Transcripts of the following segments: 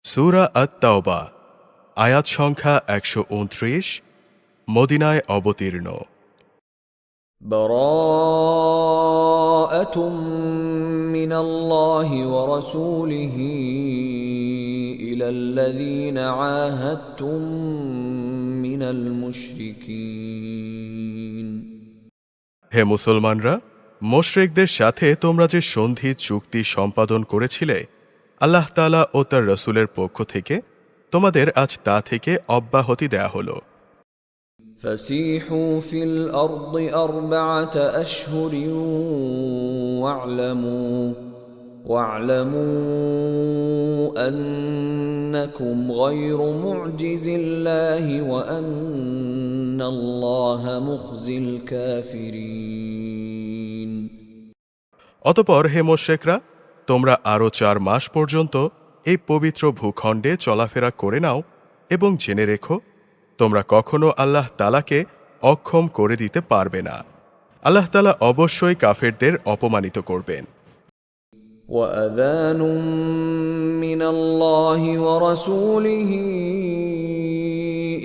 সূরা আত-তাওবা আয়াত সংখ্যা ১২৯ মদিনায় অবতীর্ণ। বারাআতুম মিনাল্লাহি ওয়া রাসূলিহি ইলাল্লাযীনা আহাদতুম মিনাল মুশরিকিন। হে মুসলমানরা, মুশরিকদের সাথে তোমরা যে সন্ধি চুক্তি সম্পাদন করেছিলে, আল্লাহ তাআলা ও তার রাসূলের পক্ষ থেকে তোমাদের আজ তা থেকে অব্যাহতি দেয়া হলো। فسيحوا في الأرض أربعة أشهر واعلموا أنكم غير معجز الله وأن الله مخزي الكافرين। অতঃপর হে মুশরিকরা, তোমরা আরও ৪ মাস পর্যন্ত এই পবিত্র ভূখণ্ডে চলাফেরা করে নাও এবং জেনে রেখো, তোমরা কখনো আল্লাহ তাআলাকে অক্ষম করে দিতে পারবে না। আল্লাহ তাআলা অবশ্যই কাফেরদের অপমানিত করবেন। وأذان من الله ورسوله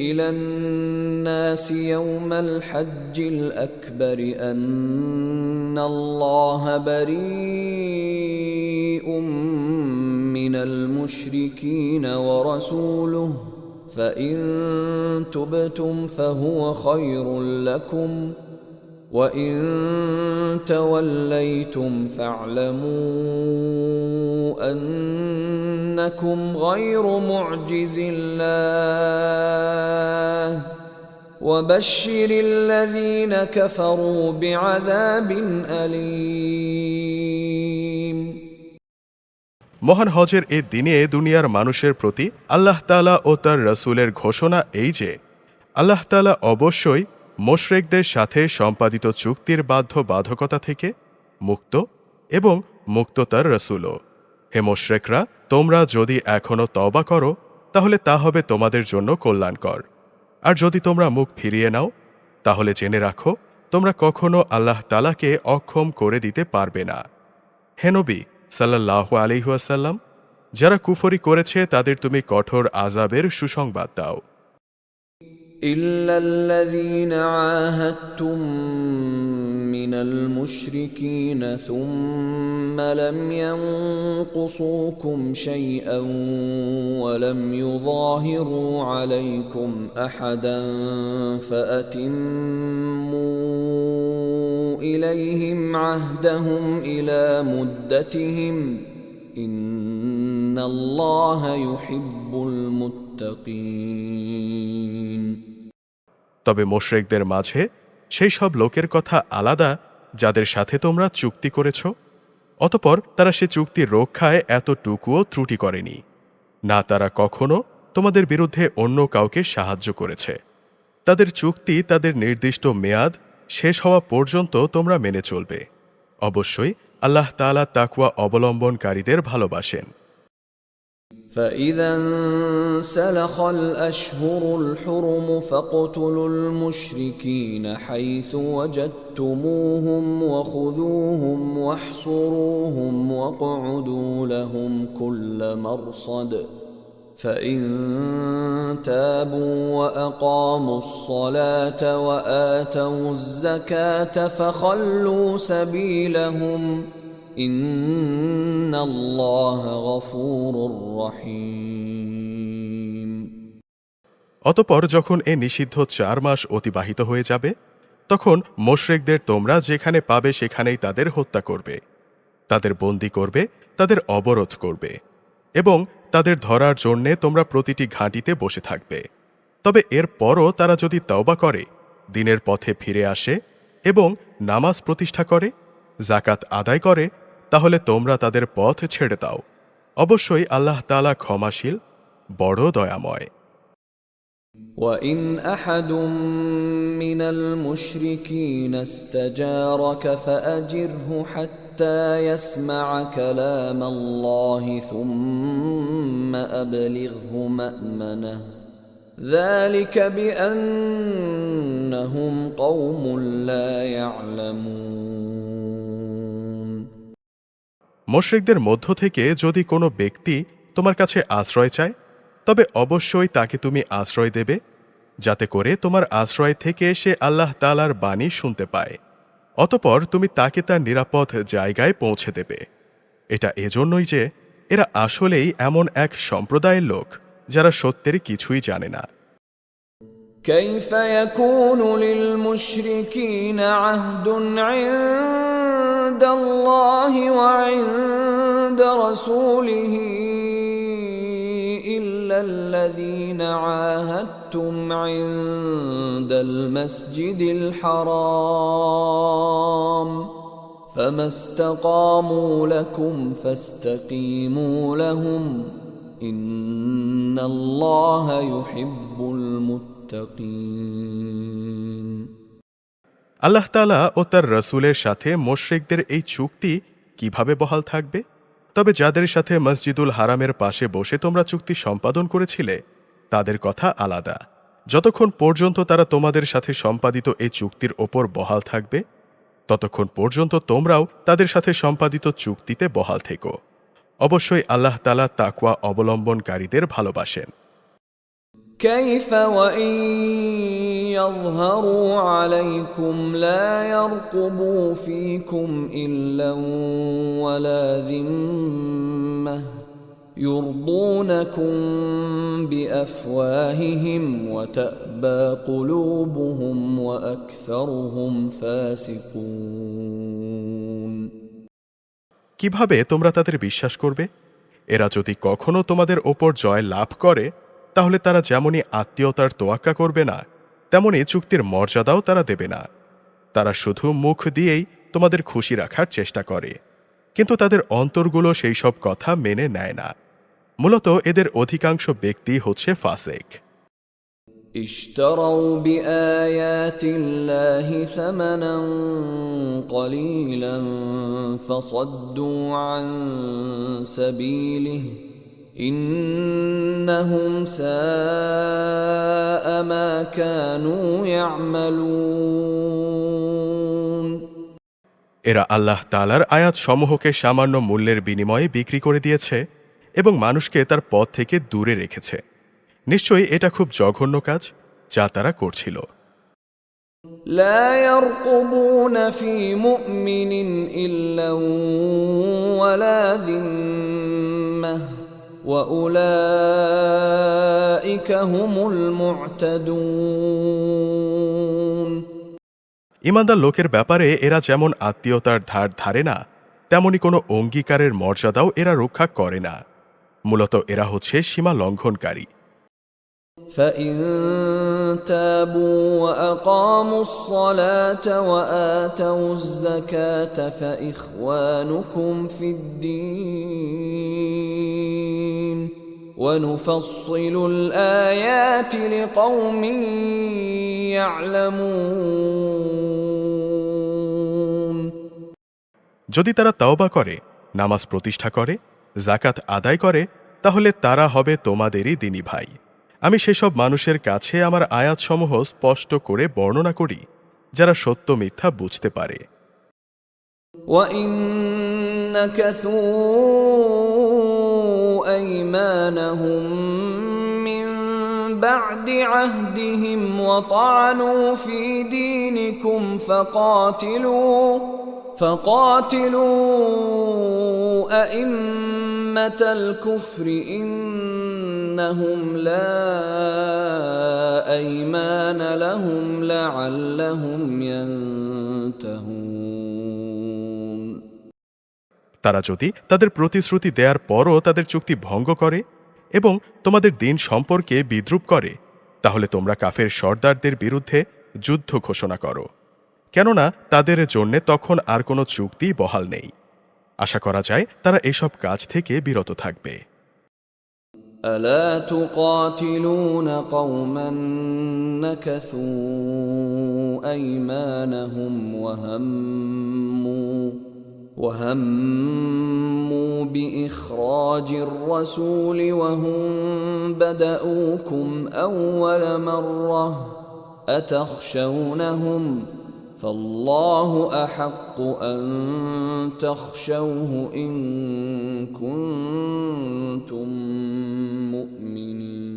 إلى الناس يوم الحج الأكبر أن الله بريء من المشركين ورسوله فإن تبتم فهو خير لكم وَإِن تَوَلَّيْتُمْ فَاعْلَمُوا أَنَّكُمْ غَيْرُ مُعْجِزِ اللَّهِ وَبَشِّرِ الَّذِينَ كَفَرُوا بِعَذَابٍ أَلِيمٍ। মহান হজের এ দিনে দুনিয়ার মানুষের প্রতি আল্লাহ তাআলা ও তার রাসূলের ঘোষণা এই যে, আল্লাহ তাআলা অবশ্যই মুশরিকদের সাথে সম্পাদিত চুক্তির বাধ্যবাধকতা থেকে মুক্ত এবং মুক্ত তার রাসূলও। হে মুশরিকরা, তোমরা যদি এখনো তওবা করো তাহলে তা হবে তোমাদের জন্য কল্যাণকর, আর যদি তোমরা মুখ ফিরিয়ে নাও তাহলে জেনে রাখো, তোমরা কখনো আল্লাহ তাআলাকে অক্ষম করে দিতে পারবে না। হে নবী সাল্লাল্লাহু আলাইহি ওয়াসাল্লাম, যারা কুফরি করেছে তাদের তুমি কঠোর আযাবের সুসংবাদ দাও। إلا الذين عاهدتم من المشركين ثم لم ينقصوكم شيئا ولم يظاهروا عليكم أحدا فأتموا إليهم عهدهم إلى مدتهم إن الله يحب المتقين। তবে মুশরিকদের মাঝে সেই সব লোকের কথা আলাদা যাদের সাথে তোমরা চুক্তি করেছ, অতঃপর তারা সে চুক্তির রক্ষায় এতটুকুও ত্রুটি করেনি। না তারা কখনো তোমাদের বিরুদ্ধে অন্য কাউকে সাহায্য করেছে। তাদের চুক্তি তাদের নির্দিষ্ট মেয়াদ শেষ হওয়া পর্যন্ত তোমরা মেনে চলবে। অবশ্যই আল্লাহ তাআলা তাকওয়া অবলম্বনকারীদের ভালোবাসেন। فإذا انسلخ الأشهر الحرم فاقتلوا المشركين حيث وجدتموهم وخذوهم واحصروهم واقعدوا لهم كل مرصد فإن تابوا وأقاموا الصلاة وآتوا الزكاة فخلوا سبيلهم ইন্নাল্লাহ গফুরুর রহিম। অতঃপর যখন এ নিষিদ্ধ ৪ মাস অতিবাহিত হয়ে যাবে, তখন মুশরিকদের তোমরা যেখানে পাবে সেখানেই তাদের হত্যা করবে, তাদের বন্দী করবে, তাদের অবরোধ করবে এবং তাদের ধরার জন্যে তোমরা প্রতিটি ঘাঁটিতে বসে থাকবে। তবে এর পরও তারা যদি তওবা করে, দ্বীনের পথে ফিরে আসে এবং নামাজ প্রতিষ্ঠা করে, যাকাত আদায় করে, তাহলে তোমরা তাদের পথ ছেড়ে দাও। অবশ্যই আল্লাহ তাআলা ক্ষমাশীল, বড় দয়াময়। وَإِنْ أَحَدٌ مِّنَ الْمُشْرِكِينَ اسْتَجَارَكَ فَأَجِرْهُ حَتَّى يَسْمَعَ كَلَامَ اللَّهِ ثُمَّ أَبْلِغْهُ مَأْمَنَهُ ذَلِكَ بِأَنَّهُمْ قَوْمٌ لَّا يَعْلَمُونَ। মুশরিকদের মধ্য থেকে যদি কোনো ব্যক্তি তোমার কাছে আশ্রয় চায়, তবে অবশ্যই তাকে তুমি আশ্রয় দেবে, যাতে করে তোমার আশ্রয় থেকে সে আল্লাহ তাআলার বাণী শুনতে পায়। অতঃপর তুমি তাকে তার নিরাপদ জায়গায় পৌঁছে দেবে। এটা এজন্যই যে এরা আসলেই এমন এক সম্প্রদায়ের লোক যারা সত্যের কিছুই জানে না। كيف يكون للمشركين عهد عند الله وعند رسوله إلا الذين عاهدتم عند المسجد الحرام فما استقاموا لكم فاستقيموا لهم إن الله يحب المتقين আল্লাহ তাআলা ও তার রাসূলের সাথে মুশরিকদের এই চুক্তি কিভাবে বহাল থাকবে? তবে যাদের সাথে মসজিদুল হারামের পাশে বসে তোমরা চুক্তি সম্পাদন করেছিলে তাদের কথা আলাদা। যতক্ষণ পর্যন্ত তারা তোমাদের সাথে সম্পাদিত এই চুক্তির ওপর বহাল থাকবে, ততক্ষণ পর্যন্ত তোমরাও তাদের সাথে সম্পাদিত চুক্তিতে বহাল থেকো। অবশ্যই আল্লাহ তাআলা তাকওয়া অবলম্বনকারীদের ভালোবাসেন। كيف وإن يظهروا عليكم لا يرقبوا فيكم إلا ولا ذمة يرضونكم بأفواههم وتأبى قلوبهم وأكثرهم فاسقون কিভাবে তোমরা তাদের বিশ্বাস করবে? এরা যদি কখনো তোমাদের ওপর জয় লাভ করে, তাহলে তারা যেমনই আত্মীয়তার তোয়াক্কা করবে না, তেমনি চুক্তির মর্যাদাও তারা দেবে না। তারা শুধু মুখ দিয়েই তোমাদের খুশি রাখার চেষ্টা করে, কিন্তু তাদের অন্তরগুলো সেই সব কথা মেনে নেয় না। মূলত এদের অধিকাংশ ব্যক্তি হচ্ছে ফাসিক। اشتروا بآيات الله ثمنا قليلا فصدوا عن سبيله إنهم ساء ما كانوا يعملون এরা আল্লাহ তাআলার আয়াত সমূহকে সামান্য মূল্যের বিনিময়ে বিক্রি করে দিয়েছে এবং মানুষকে তার পথ থেকে দূরে রেখেছে। নিশ্চয়ই এটা খুব জঘন্য কাজ যা তারা করছিল। لا يرقبون في مؤمن إلا ولا ذمة وأولئك هم المعتدون ঈমানদার লোকের ব্যাপারে এরা যেমন আত্মীয়তার ধার ধারে না, তেমনি কোনো অঙ্গীকারের মর্যাদাও এরা রক্ষা করে না। মূলত এরা হচ্ছে সীমা লঙ্ঘনকারী। فإن تابوا وأقاموا الصلاة وآتوا الزكاة فإخوانكم في الدين ونفصل الآيات لقوم يعلمون যদি তারা তাওবা করে, নামাজ প্রতিষ্ঠা করে, যাকাত আদায় করে, তাহলে তারা হবে তোমাদেরই দ্বীনি ভাই। আমি সেসব মানুষের কাছে আমার আয়াতসমূহ স্পষ্ট করে বর্ণনা করি যারা সত্য মিথ্যা বুঝতে পারে। وَإِن نَكَثُوا أَيْمَانَهُم مِّن بَعْدِ عَهْدِهِمْ وَطَعَنُوا فِي دِينِكُمْ فقاتلوا أئمة الكفر إنهم لا أيمان لهم لعلهم ينتهون তারা যদি তাদের প্রতিশ্রুতি দেওয়ার পরও তাদের চুক্তি ভঙ্গ করে এবং তোমাদের দিন সম্পর্কে বিদ্রূপ করে, তাহলে তোমরা কাফের সর্দারদের বিরুদ্ধে যুদ্ধ ঘোষণা করো, কেননা তাদের জন্যে তখন আর কোনো চুক্তি বহাল নেই। আশা করা যায় তারা এসব কাজ থেকে বিরত থাকবে। ألا تقاتلون قوما نكثوا أيمانهم وهموا بإخراج الرسول وهم بدؤوكم أول مرة أتخشونهم فالله أحق أن تخشوه إن كنتم مؤمنين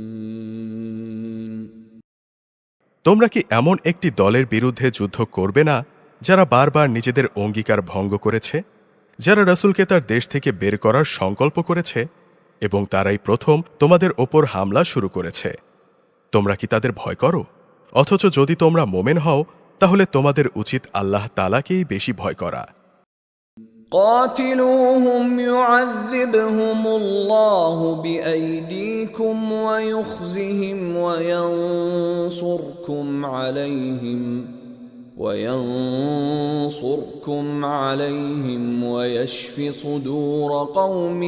তোমরা কি এমন একটি দলের বিরুদ্ধে যুদ্ধ করবে না যারা বারবার নিজেদের অঙ্গীকার ভঙ্গ করেছে, যারা রাসূলকে তার দেশ থেকে বের করার সংকল্প করেছে এবং তারাই প্রথম তোমাদের ওপর হামলা শুরু করেছে? তোমরা কি তাদের ভয় করো? অথচ যদি তোমরা মোমেন হও তাহলে তোমাদের উচিত আল্লাহ তাআলাকেই বেশি ভয় করা। قاتلوهم يعذبهم الله بأيديكم ويخزهم وينصركم عليهم ويشف صدور قوم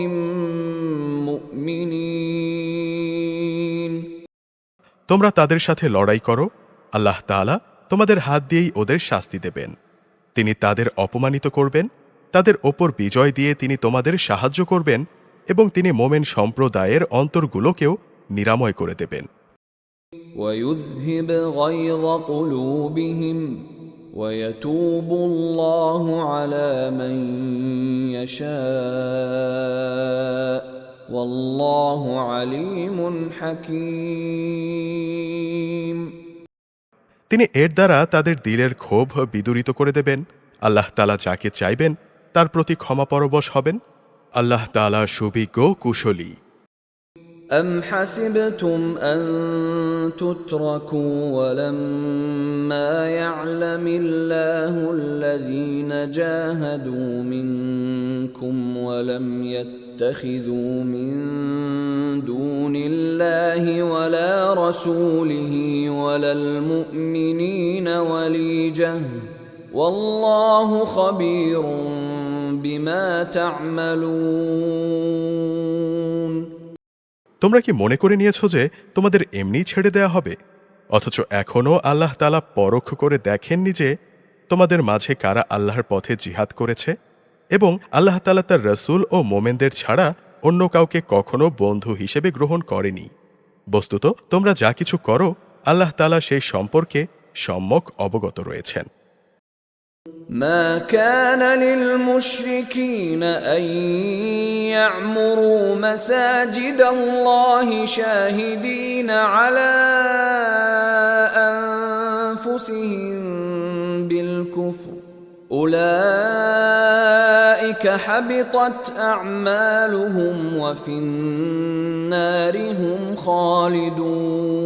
مؤمنين তোমরা তাদের সাথে লড়াই করো, আল্লাহ তাআলা তোমাদের হাত দিয়েই ওদের শাস্তি দেবেন। তিনি তাদের অপমানিত করবেন, তাদের ওপর বিজয় দিয়ে তিনি তোমাদের সাহায্য করবেন এবং তিনি মোমেন সম্প্রদায়ের অন্তরগুলোকেও নিরাময় করে দেবেন। ويذهب غيظ قلوبهم ويتوب الله على من يشاء والله عليم حكيم তিনি এর দ্বারা তাদের দিলের ক্ষোভ বিদূরিত করে দেবেন। আল্লাহ তাআলা যাকে চাইবেন তার প্রতি ক্ষমাপরবশ হবেন। আল্লাহ তাআলা সুবিজ্ঞ কুশলী। أم حسبتم أن تتركوا ولما يعلم الله الذين جاهدوا منكم ولم يتخذوا من دون الله ولا رسوله ولا المؤمنين وليجة والله خبير بما تعملون তোমরা কি মনে করে নিয়েছ যে তোমাদের এমনি ছেড়ে দেয়া হবে? অথচ এখনও আল্লাহ তাআলা পরখ করে দেখেননি যে তোমাদের মাঝে কারা আল্লাহর পথে জিহাদ করেছে এবং আল্লাহ তাআলা তার রাসূল ও মোমেনদের ছাড়া অন্য কাউকে কখনো বন্ধু হিসেবে গ্রহণ করেনি। বস্তুত তোমরা যা কিছু করো আল্লাহ তাআলা সেই সম্পর্কে সম্যক অবগত রয়েছেন। ما كان للمشركين أن يعمروا مساجد الله شاهدين على أنفسهم بالكفر أولئك حبطت أعمالهم وفي النار هم خالدون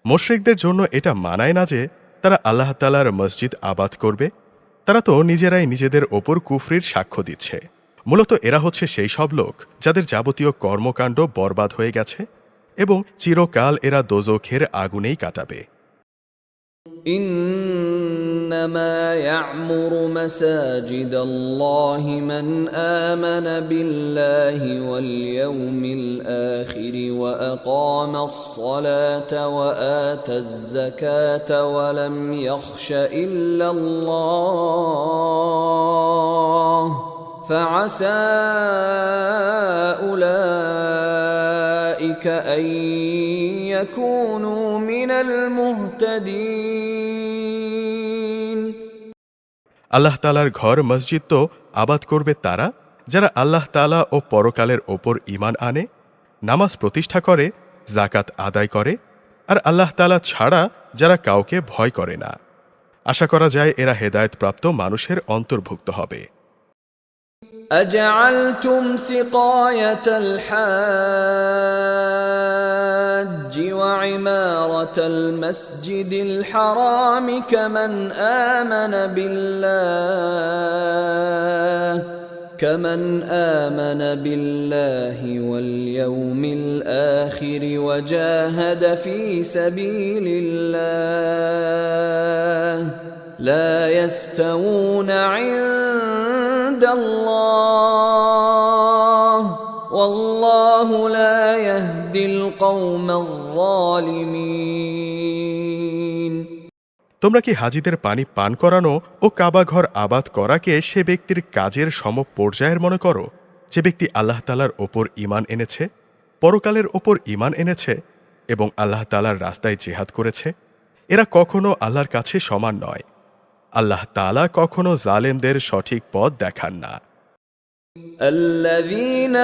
মুশরিকদের জন্য এটা মানায় না যে তারা আল্লাহ তাআলার মসজিদ আবাদ করবে। তারা তো নিজেরাই নিজেদের ওপর কুফরির সাক্ষ্য দিচ্ছে। মূলত এরা হচ্ছে সেই সব লোক যাদের যাবতীয় কর্মকাণ্ড বরবাদ হয়ে গেছে এবং চিরকাল এরা দোজখের আগুনেই কাটাবে। إنما يعمر مساجد الله من آمن بالله واليوم الآخر وأقام الصلاة وآتى الزكاة ولم يخش إلا الله فعسى أولئك أن يكونوا من المهتدين আল্লাহ তাআলার ঘর মসজিদ তো আবাদ করবে তারা যারা আল্লাহ তাআলা ও পরকালের ওপর ঈমান আনে, নামাজ প্রতিষ্ঠা করে, যাকাত আদায় করে আর আল্লাহ তাআলা ছাড়া যারা কাউকে ভয় করে না। আশা করা যায় এরা হেদায়েতপ্রাপ্ত মানুষের অন্তর্ভুক্ত হবে। أجعلتم سقاية الحاج وعمارة المسجد الحرام كمن آمن بالله واليوم الآخر وجاهد في سبيل الله لا يستوون عند الله والله لا يهدي القوم الظالمين তোমরা কি হাজিদের পানি পান করানো ও কাবা ঘর আবাদ করাকে সে ব্যক্তির কাজের সমপর্যায়ের মনে করো যে ব্যক্তি আল্লাহ তাআলার ওপর ঈমান এনেছে, পরকালের ওপর ঈমান এনেছে এবং আল্লাহ তাআলার রাস্তায় জিহাদ করেছে? এরা কখনো আল্লাহর কাছে সমান নয়। আল্লাহ তাআলা কখনো জালেমদের সঠিক পথ দেখান না। الذين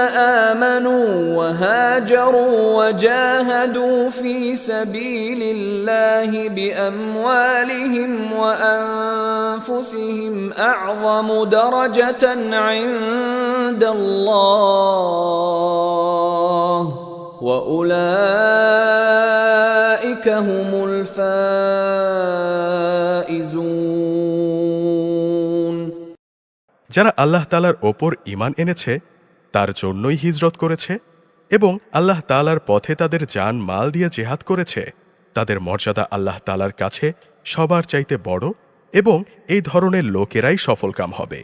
آمنوا وهاجروا وجاهدوا في سبيل الله بأموالهم وأنفسهم أعظم درجة عند الله وأولئك هم الفائزون। যারা আল্লাহ তাআলার ওপর ঈমান এনেছে তার জন্যই হিজরত করেছে এবং আল্লাহ তাআলার পথে তাদের জান মাল দিয়ে জেহাদ করেছে, তাদের মর্যাদা আল্লাহ তাআলার কাছে সবার চাইতে বড় এবং এই ধরনের লোকেরাই সফলকাম হবে।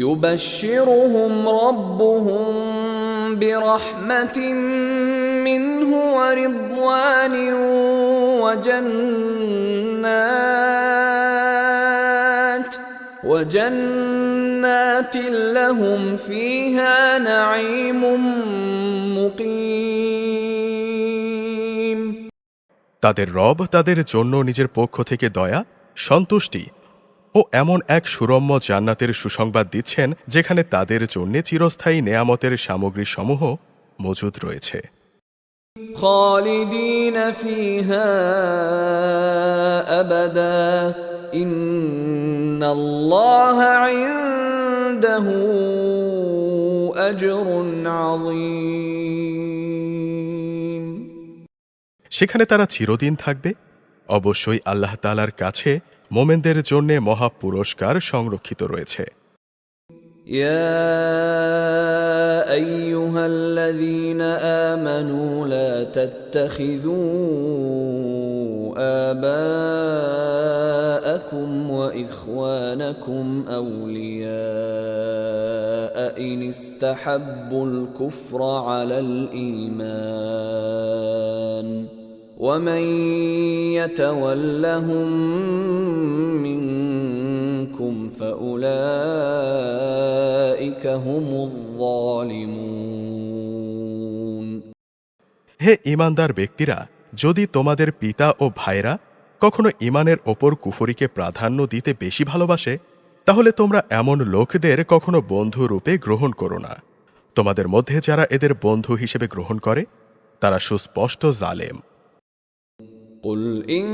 يبشرهم ربهم برحمة منه ورضوان وجنات لهم فيها نعيم مقيم। তাদের রব তাদের জন্য নিজের পক্ষ থেকে দয়া, সন্তুষ্টি ও এমন এক সুরম্য জান্নাতের সুসংবাদ দিচ্ছেন যেখানে তাদের জন্য চিরস্থায়ী নেয়ামতের সামগ্রী সমূহ মজুদ রয়েছে। خالدين فيها أبدا إن الله عنده أجر عظيم। সেখানে তারা চিরদিন থাকবে। অবশ্যই আল্লাহ তাআলার কাছে মোমেনদের জন্য মহা পুরস্কার সংরক্ষিত রয়েছে। يا أيها الذين آمنوا لا تتخذوا آباءكم وإخوانكم أولياء إن استحبوا الكفر على الإيمان ومن يتولهم منكم فأولئك هم الظالمون। হে ঈমানদার ব্যক্তিরা, যদি তোমাদের পিতা ও ভাইরা কখনো ঈমানের ওপর কুফরিকে প্রাধান্য দিতে বেশি ভালোবাসে, তাহলে তোমরা এমন লোকদের কখনো বন্ধু রূপে গ্রহণ করো না। তোমাদের মধ্যে যারা এদের বন্ধু হিসেবে গ্রহণ করে তারা সুস্পষ্ট জালেম। قل إن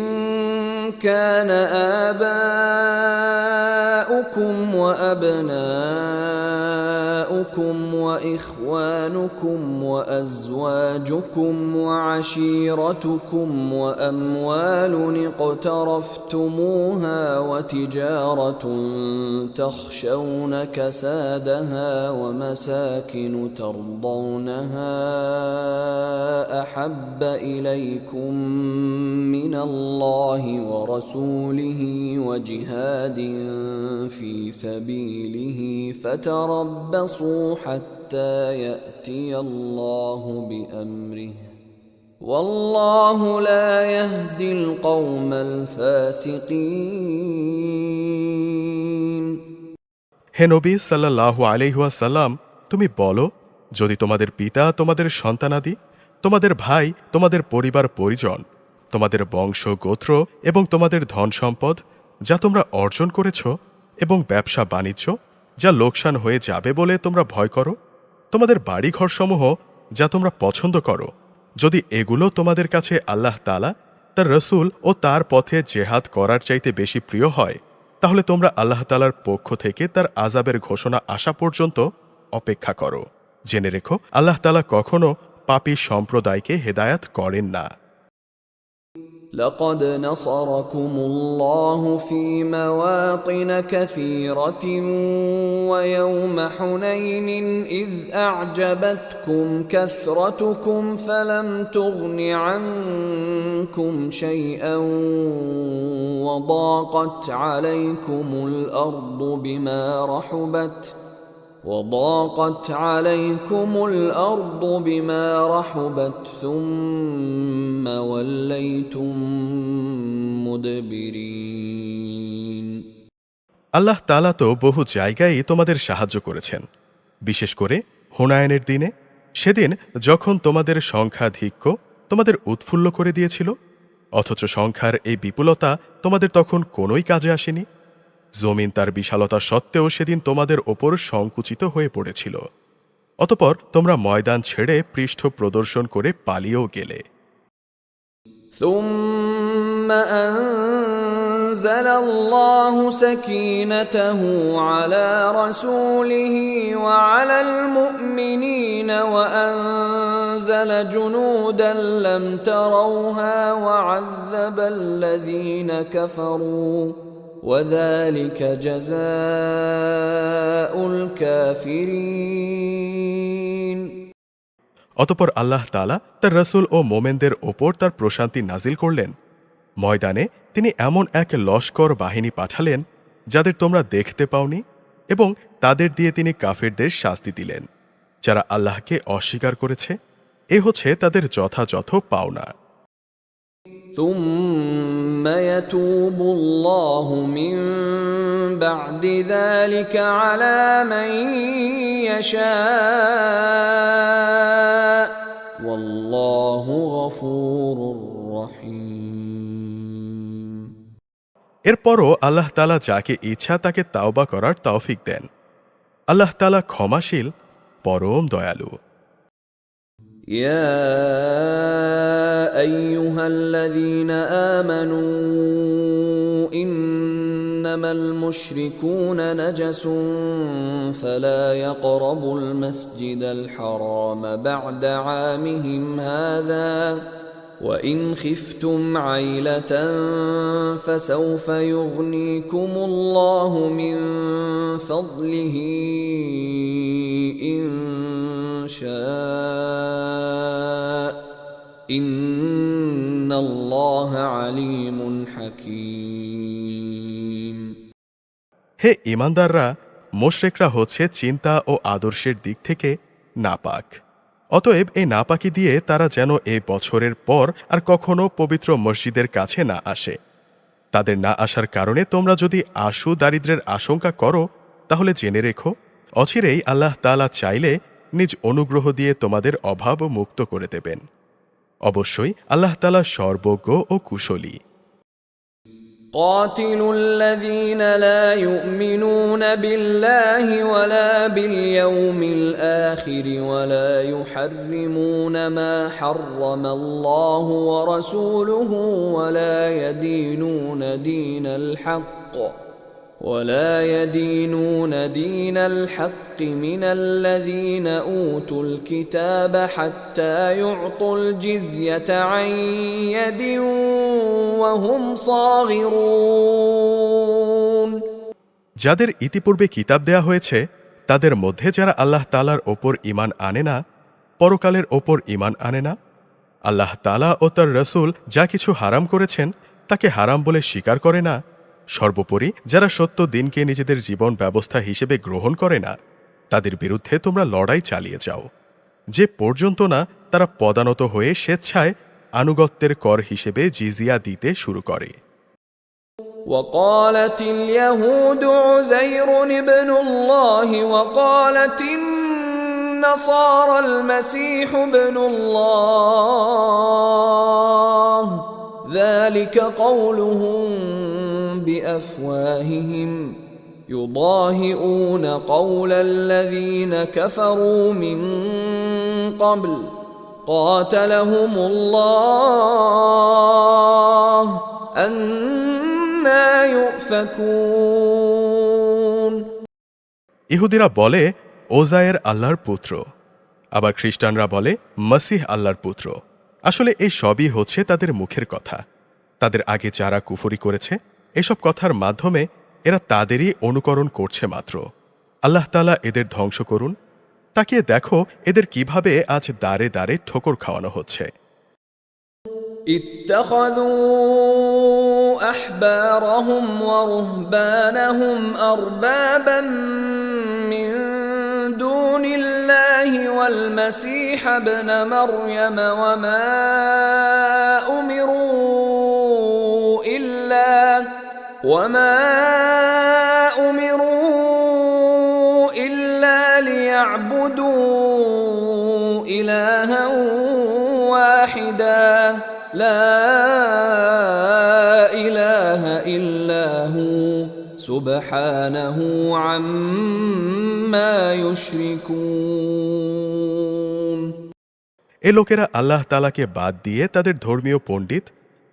كان آباؤكم وأبناؤكم وإخوانكم وأزواجكم وعشيرتكم وأموال اقترفتموها وتجارة تخشون كسادها ومساكن ترضونها أحب إليكم من الله ورسوله وجهاد في سبيله فتربصوا حتى يأتي الله بأمره والله لا يهدي القوم الفاسقين। হে নবী সাল্লাল্লাহু আলাইহি ওয়াসাল্লাম, তুমি বলো, যদি তোমাদের পিতা, তোমাদের সন্তানাদি, তোমাদের ভাই, তোমাদের পরিবার পরিজন, তোমাদের বংশ গোত্র এবং তোমাদের ধন সম্পদ যা তোমরা অর্জন করেছ এবং ব্যবসা বাণিজ্য যা লোকসান হয়ে যাবে বলে তোমরা ভয় করো, তোমাদের বাড়িঘরসমূহ যা তোমরা পছন্দ করো, যদি এগুলো তোমাদের কাছে আল্লাহ তাআলা, তার রসুল ও তার পথে জেহাদ করার চাইতে বেশি প্রিয় হয়, তাহলে তোমরা আল্লাহ তাআলার পক্ষ থেকে তার আযাবের ঘোষণা আসা পর্যন্ত অপেক্ষা করো। জেনে রেখো, আল্লাহ তাআলা কখনো পাপী সম্প্রদায়কে হেদায়াত করেন না। لقد نصركم الله في مواطن كثيرة ويوم حنين إذ أعجبتكم كثرتكم فلم تغن عنكم شيئا وضاقت عليكم الأرض بما رحبت ثم وليتم مدبرين। আল্লাহ তাআলা তো বহু জায়গায় তোমাদের সাহায্য করেছেন, বিশেষ করে হুনায়নের দিনে, সেদিন যখন তোমাদের সংখ্যাধিক্য তোমাদের উৎফুল্ল করে দিয়েছিল অথচ সংখ্যার এই বিপুলতা তোমাদের তখন কোনোই কাজে আসেনি। জমিন তার বিশালতা সত্ত্বেও সেদিন তোমাদের ওপর সংকুচিত হয়ে পড়েছিল। অতঃপর তোমরা ময়দান ছেড়ে পৃষ্ঠ প্রদর্শন করে পালিয়েও গেলে। ثم أنزل الله سكينته على رسوله وعلى المؤمنين وأنزل جنودا لم تروها وعذب الذين كفروا وذلك جزاء الكافرين। অতঃপর আল্লাহ তাআলা তার রাসূল ও মোমেনদের ওপর তার প্রশান্তি নাজিল করলেন। ময়দানে তিনি এমন এক লস্কর বাহিনী পাঠালেন যাদের তোমরা দেখতে পাওনি, এবং তাদের দিয়ে তিনি কাফিরদের শাস্তি দিলেন যারা আল্লাহকে অস্বীকার করেছে। এ হচ্ছে তাদের যথাযথ পাওনা। ثم يتوب الله من بعد ذلك على من يشاء والله غفور رحيم। এরপরও আল্লাহ তাআলা যাকে ইচ্ছা তাকে তাওবা করার তৌফিক দেন। আল্লাহ তাআলা ক্ষমাশীল, পরম দয়ালু। يا أيها الذين آمنوا إنما المشركون نجس فلا يقربوا المسجد الحرام بعد عامهم هذا وإن خفتم عيلة فسوف يغنيكم الله من فضله إن شاء إن الله عليم حكيم। হে ঈমানদাররা, মুশরিকরা হচ্ছে চিন্তা ও আদর্শের দিক থেকে নাপাক। অতএব এই নাপাকি দিয়ে তারা যেন এই বছরের পর আর কখনো পবিত্র মসজিদের কাছে না আসে। তাদের না আসার কারণে তোমরা যদি আশু দারিদ্র্যের আশঙ্কা করো, তাহলে জেনে রেখো অচিরেই আল্লাহ তাআলা চাইলে নিজ অনুগ্রহ দিয়ে তোমাদের অভাব মুক্ত করে দেবেন। অবশ্যই আল্লাহ তাআলা সর্বজ্ঞ ও কুশলী। قاتلوا الذين لا يؤمنون بالله ولا باليوم الآخر ولا يحرمون ما حرم الله ورسوله ولا يدينون دين الحق من الذين أوتوا الكتاب حتى يعطوا الجزية عن يد وهم صاغرون। যাদের ইতিপূর্বে কিতাব দেয়া হয়েছে তাদের মধ্যে যারা আল্লাহ তাআলার ওপর ঈমান আনে না, পরকালের ওপর ঈমান আনে না, আল্লাহ তাআলা ও তার রাসূল যা কিছু হারাম করেছেন তাকে হারাম বলে স্বীকার করে না, সর্বোপরি যারা সত্য দিনকে নিজেদের জীবন ব্যবস্থা হিসেবে গ্রহণ করে না, তাদের বিরুদ্ধে তোমরা লড়াই চালিয়ে যাও, যে পর্যন্ত না তারা পদানত হয়ে স্বেচ্ছায় আনুগত্যের কর হিসেবে জিজিয়া দিতে শুরু করে। وقالت اليهود عزير ابن الله وقالت النصارى المسيح ابن الله ذلك قولهم بأفواههم يضاهئون قول الذين كفروا من قبل قاتلهم الله أنى يؤفكون। ইহুদিরা বলে ওজায়ের আল্লাহর পুত্র, আবার খ্রিস্টানরা বলে মসিহ আল্লাহর পুত্র। আসলে এই সবই হচ্ছে তাদের মুখের কথা। তাদের আগে যারা কুফরি করেছে এসব কথার মাধ্যমে এরা তাদেরই অনুকরণ করছে মাত্র। আল্লাহ তাআলা এদের ধ্বংস করুন। তাকিয়ে দেখো এদের কিভাবে আজ দাঁড়ে দাঁড়ে ঠোকর খাওয়ানো হচ্ছে। اتخذوا أحبارهم ورهبانهم أربابا من دون الله والمسيح ابن مريم وما أمروا إلا ليعبدوا إلها واحدا لا سبحانه عما يشركون এ লোকেরা আল্লাহ তাআলাকে বাদ দিয়ে তাদের ধর্মীয় পণ্ডিত,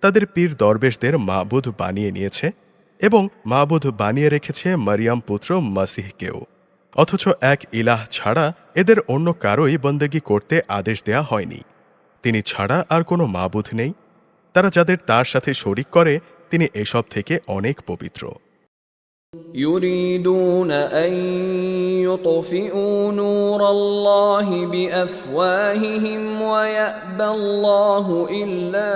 তাদের পীর দরবেশদের মাবুদ বানিয়ে নিয়েছে এবং মাবুদ বানিয়ে রেখেছে মারিয়াম পুত্র মাসিহকেও। অথচ এক ইলাহ ছাড়া এদের অন্য কারোই বন্দেগী করতে আদেশ দেয়া হয়নি। তিনি ছাড়া আর কোনো মাবুদ নেই। তারা যাদের তার সাথে শরিক করে তিনি এসব থেকে অনেক পবিত্র। يريدون أن يطفئوا نور الله بأفواههم ويأبى الله إلا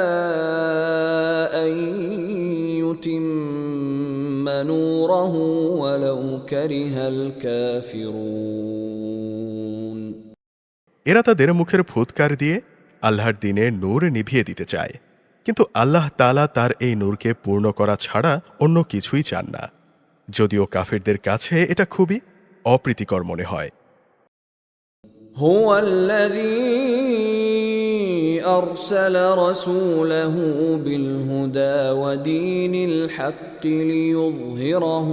أن يتم نوره ولو كره الكافرون এরা তাদের মুখের ফুৎকার দিয়ে আল্লাহর দ্বীনের নূর নিভিয়ে দিতে চায়, কিন্তু আল্লাহ তাআলা তার এই নূরকে পূর্ণ করা ছাড়া অন্য কিছুই চান না, যদিও কাফিরদের কাছে এটা খুবই অপ্রীতিকর মনে হয়। هو الذي أرسل رسوله بالهدى ودين الحق ليظهره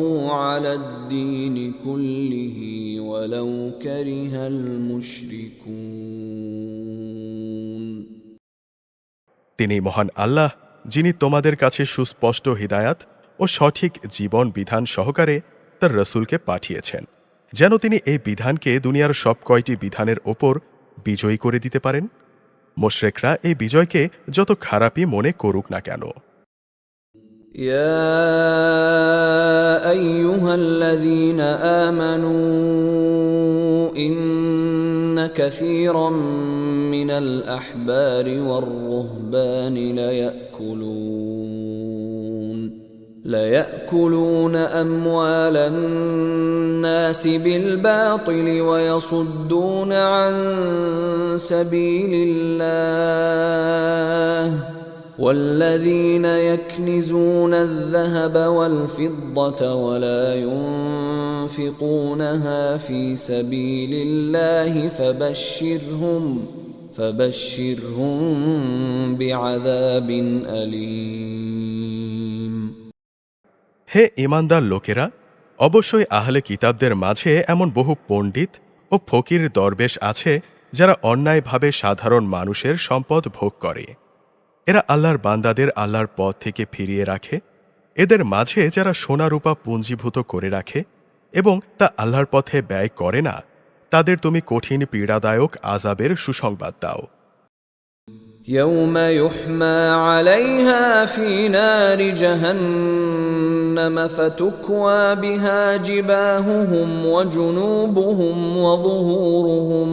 على الدين كله ولو كره المشركون তিনি মহান আল্লাহ, যিনি তোমাদের কাছে সুস্পষ্ট হিদায়াত ও সঠিক জীবন বিধান সহকারে তার রসুলকে পাঠিয়েছেন, যেন তিনি এই বিধানকে দুনিয়ার সব কয়টি বিধানের ওপর বিজয়ী করে দিতে পারেন। মুশরিকরা এই বিজয়কে যত খারাপই মনে করুক না কেন। يا أيها الذين آمنوا إن كثيرا من الأحبار والرهبان ليأكلون أموال الناس بالباطل ويصدون عن سبيل الله والذين يكنزون الذهب والفضة ولا ينفقونها في سبيل الله فبشرهم بعذاب أليم হে ঈমানদার লোকেরা, অবশ্যই আহলে কিতাবদের মাঝে এমন বহু পণ্ডিত ও ফকির দরবেশ আছে যারা অন্যায়ভাবে সাধারণ মানুষের সম্পদ ভোগ করে। এরা আল্লাহর বান্দাদের আল্লাহর পথ থেকে ফিরিয়ে রাখে। এদের মাঝে যারা সোনারূপা পুঞ্জীভূত করে রাখে এবং তা আল্লাহর পথে ব্যয় করে না, তাদের তুমি কঠিন পীড়াদায়ক আযাবের সুসংবাদ দাও। يوم يحمى عليها في نار جهنم فتكوى بها جباههم وجنوبهم وظهورهم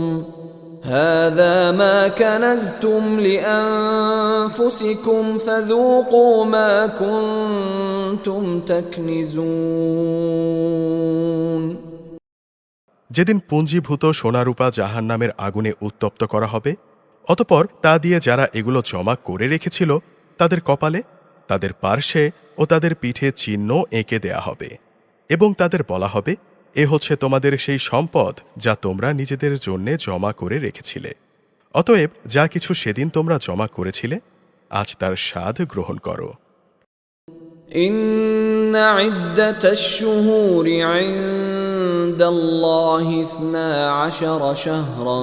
هذا ما كنزتم لأنفسكم فذوقوا ما كنتم تكنزون যেদিন পুঞ্জীভূত সোনারূপা জাহান্নামের আগুনে উত্তপ্ত করা হবে, অতঃপর তা দিয়ে যারা এগুলো জমা করে রেখেছিল তাদের কপালে, তাদের পার্শ্বে ও তাদের পিঠে চিহ্ন এঁকে দেয়া হবে এবং তাদের বলা হবে, এ হচ্ছে তোমাদের সেই সম্পদ যা তোমরা নিজেদের জন্যে জমা করে রেখেছিলে। অতএব যা কিছু সেদিন তোমরা জমা করেছিলে আজ তার স্বাদ গ্রহণ করো। إن عدة الشهور عند الله 12 شهرا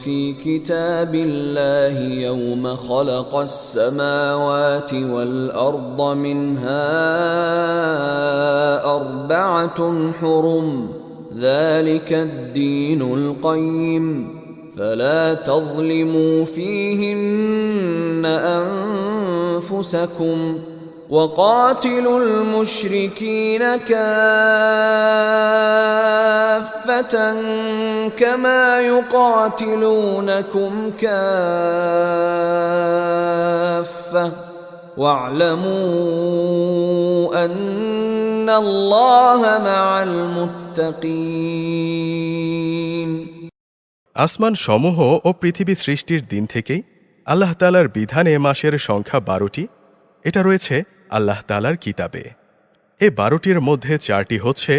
في كتاب الله يوم خلق السماوات والأرض منها 4 حرم ذلك الدين القيم فلا تظلموا فيهن أنفسكم وقاتلوا المشركين كافة كما يقاتلونكم كافة واعلموا أن الله مع المتقين আসমান সমূহ ও পৃথিবী সৃষ্টির দিন থেকেই আল্লাহ তাআলার বিধানে মাসের সংখ্যা 12টি। এটা রয়েছে আল্লাহ তাআলার কিতাবে। এ 12টির মধ্যে 4টি হচ্ছে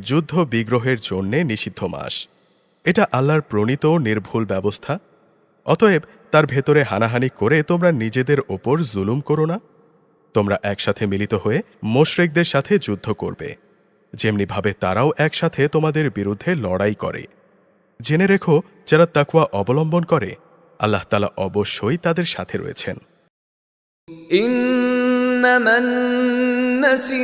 যুদ্ধ বিগ্রহের জন্যে নিষিদ্ধ মাস। এটা আল্লাহর প্রণীত নির্ভুল ব্যবস্থা। অতএব তার ভেতরে হানাহানি করে তোমরা নিজেদের ওপর জুলুম করো না। তোমরা একসাথে মিলিত হয়ে মুশরিকদের সাথে যুদ্ধ করবে। যেমনিভাবে তারাও একসাথে তোমাদের বিরুদ্ধে লড়াই করে। জেনে রেখো, যারা তাকওয়া অবলম্বন করে আল্লাহ তাআলা অবশ্যই তাদের সাথে রয়েছেন। إنما النسيء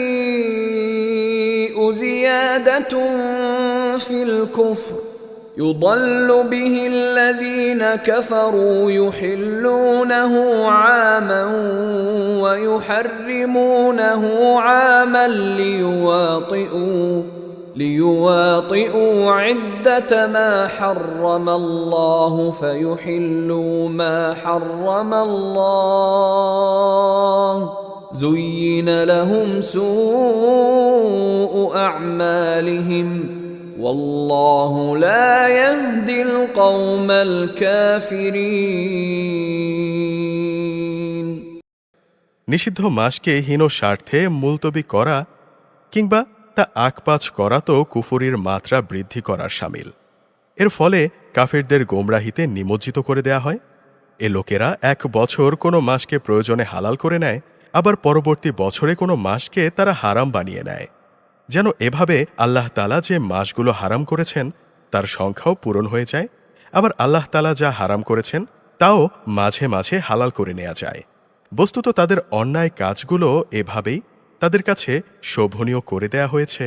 زيادة في الكفر يضل به الذين كفروا يحلونه عاما ويحرمونه عاما ليواطئوا عدة ما حرم الله فيحلوا ما حرم الله زين لهم سوء أعمالهم والله لا يهدي القوم الكافرين নিষিদ্ধ মাসকে হীন স্বার্থে মুলতবি করা কিংবা তা আকপাচ করা তো কুফরির মাত্রা বৃদ্ধি করার শামিল। এর ফলে কাফেরদের গোমরাহিতে নিমজ্জিত করে দেয়া হয়। এ লোকেরা 1 বছর কোনো মাসকে প্রয়োজনে হালাল করে নেয়, আবার পরবর্তী বছরে কোনো মাসকে তারা হারাম বানিয়ে নেয়, যেন এভাবে আল্লাহ তাআলা যে মাসগুলো হারাম করেছেন তার সংখ্যাও পূরণ হয়ে যায়, আবার আল্লাহ তাআলা যা হারাম করেছেন তাও মাঝে মাঝে হালাল করে নেওয়া যায়। বস্তুত তাদের অন্যায় কাজগুলো এভাবেই তাদের কাছে শোভনীয় করে দেয়া হয়েছে,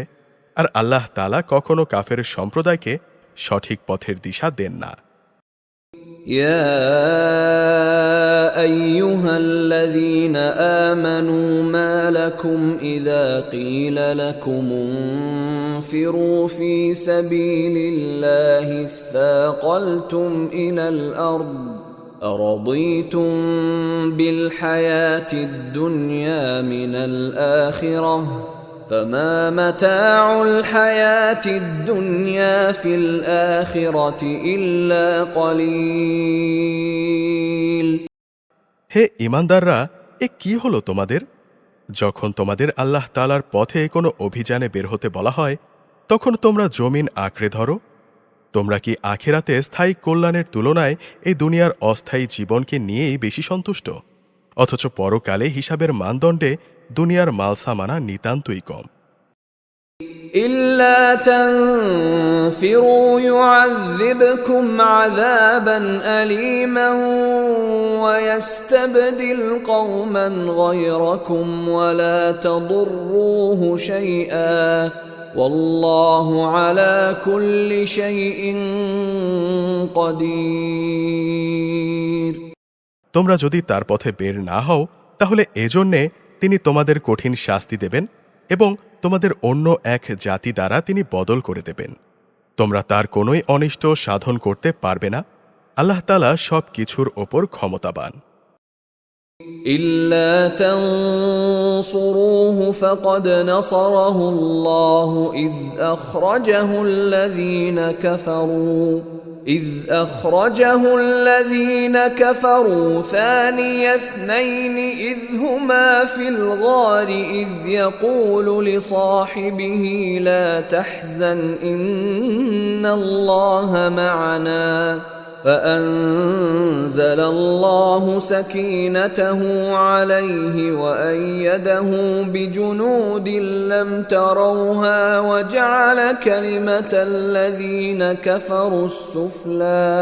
আর আল্লাহ তাআলা কখনো কাফের সম্প্রদায়কে সঠিক পথের দিশা দেন না। يا أيها الذين آمنوا ما لكم إذا قيل لكم انفروا في سبيل الله اثاقلتم إلى الأرض أرضيتم بالحياة الدنيا من الآخرة فما متاع الحياة الدنيا في الآخرة إلا قليل হে ঈমানদাররা, এ কি হলো তোমাদের? যখন তোমাদের আল্লাহ তাআলার পথে কোনো অভিযানে বের হতে বলা হয়, তখন তোমরা জমিন আঁকড়ে ধরো। তোমরা কি আখিরাতে স্থায়ী কল্যাণের তুলনায় এই দুনিয়ার অস্থায়ী জীবনকে নিয়েই বেশি সন্তুষ্ট? অথচ পরকালে হিসাবের মানদণ্ডে দুনিয়ার মালসামানা নিতান্তই কম। إلا تنفروا يعذبكم عذابا أليما ويستبدل قوما غيركم ولا تضروه شيئا والله على كل شيء قدير তোমরা যদি তার পথে বের না হও, তাহলে এজন্যে তিনি তোমাদের কঠিন শাস্তি দেবেন এবং তোমাদের অন্য এক জাতি দ্বারা তিনি বদল করে দেবেন। তোমরা তার কোনোই অনিষ্ট সাধন করতে পারবে না। আল্লাহ তাআলা সব কিছুর ওপর ক্ষমতাবান। إلا تنصروه فقد نصره الله إذ أخرجه الذين كفروا ثاني اثنين إذ هما في الغار إذ يقول لصاحبه لا تحزن إن الله معنا فأنزل الله سكينته عليه وأيده بجنود لم تروها وجعل كلمة الذين كفروا السفلى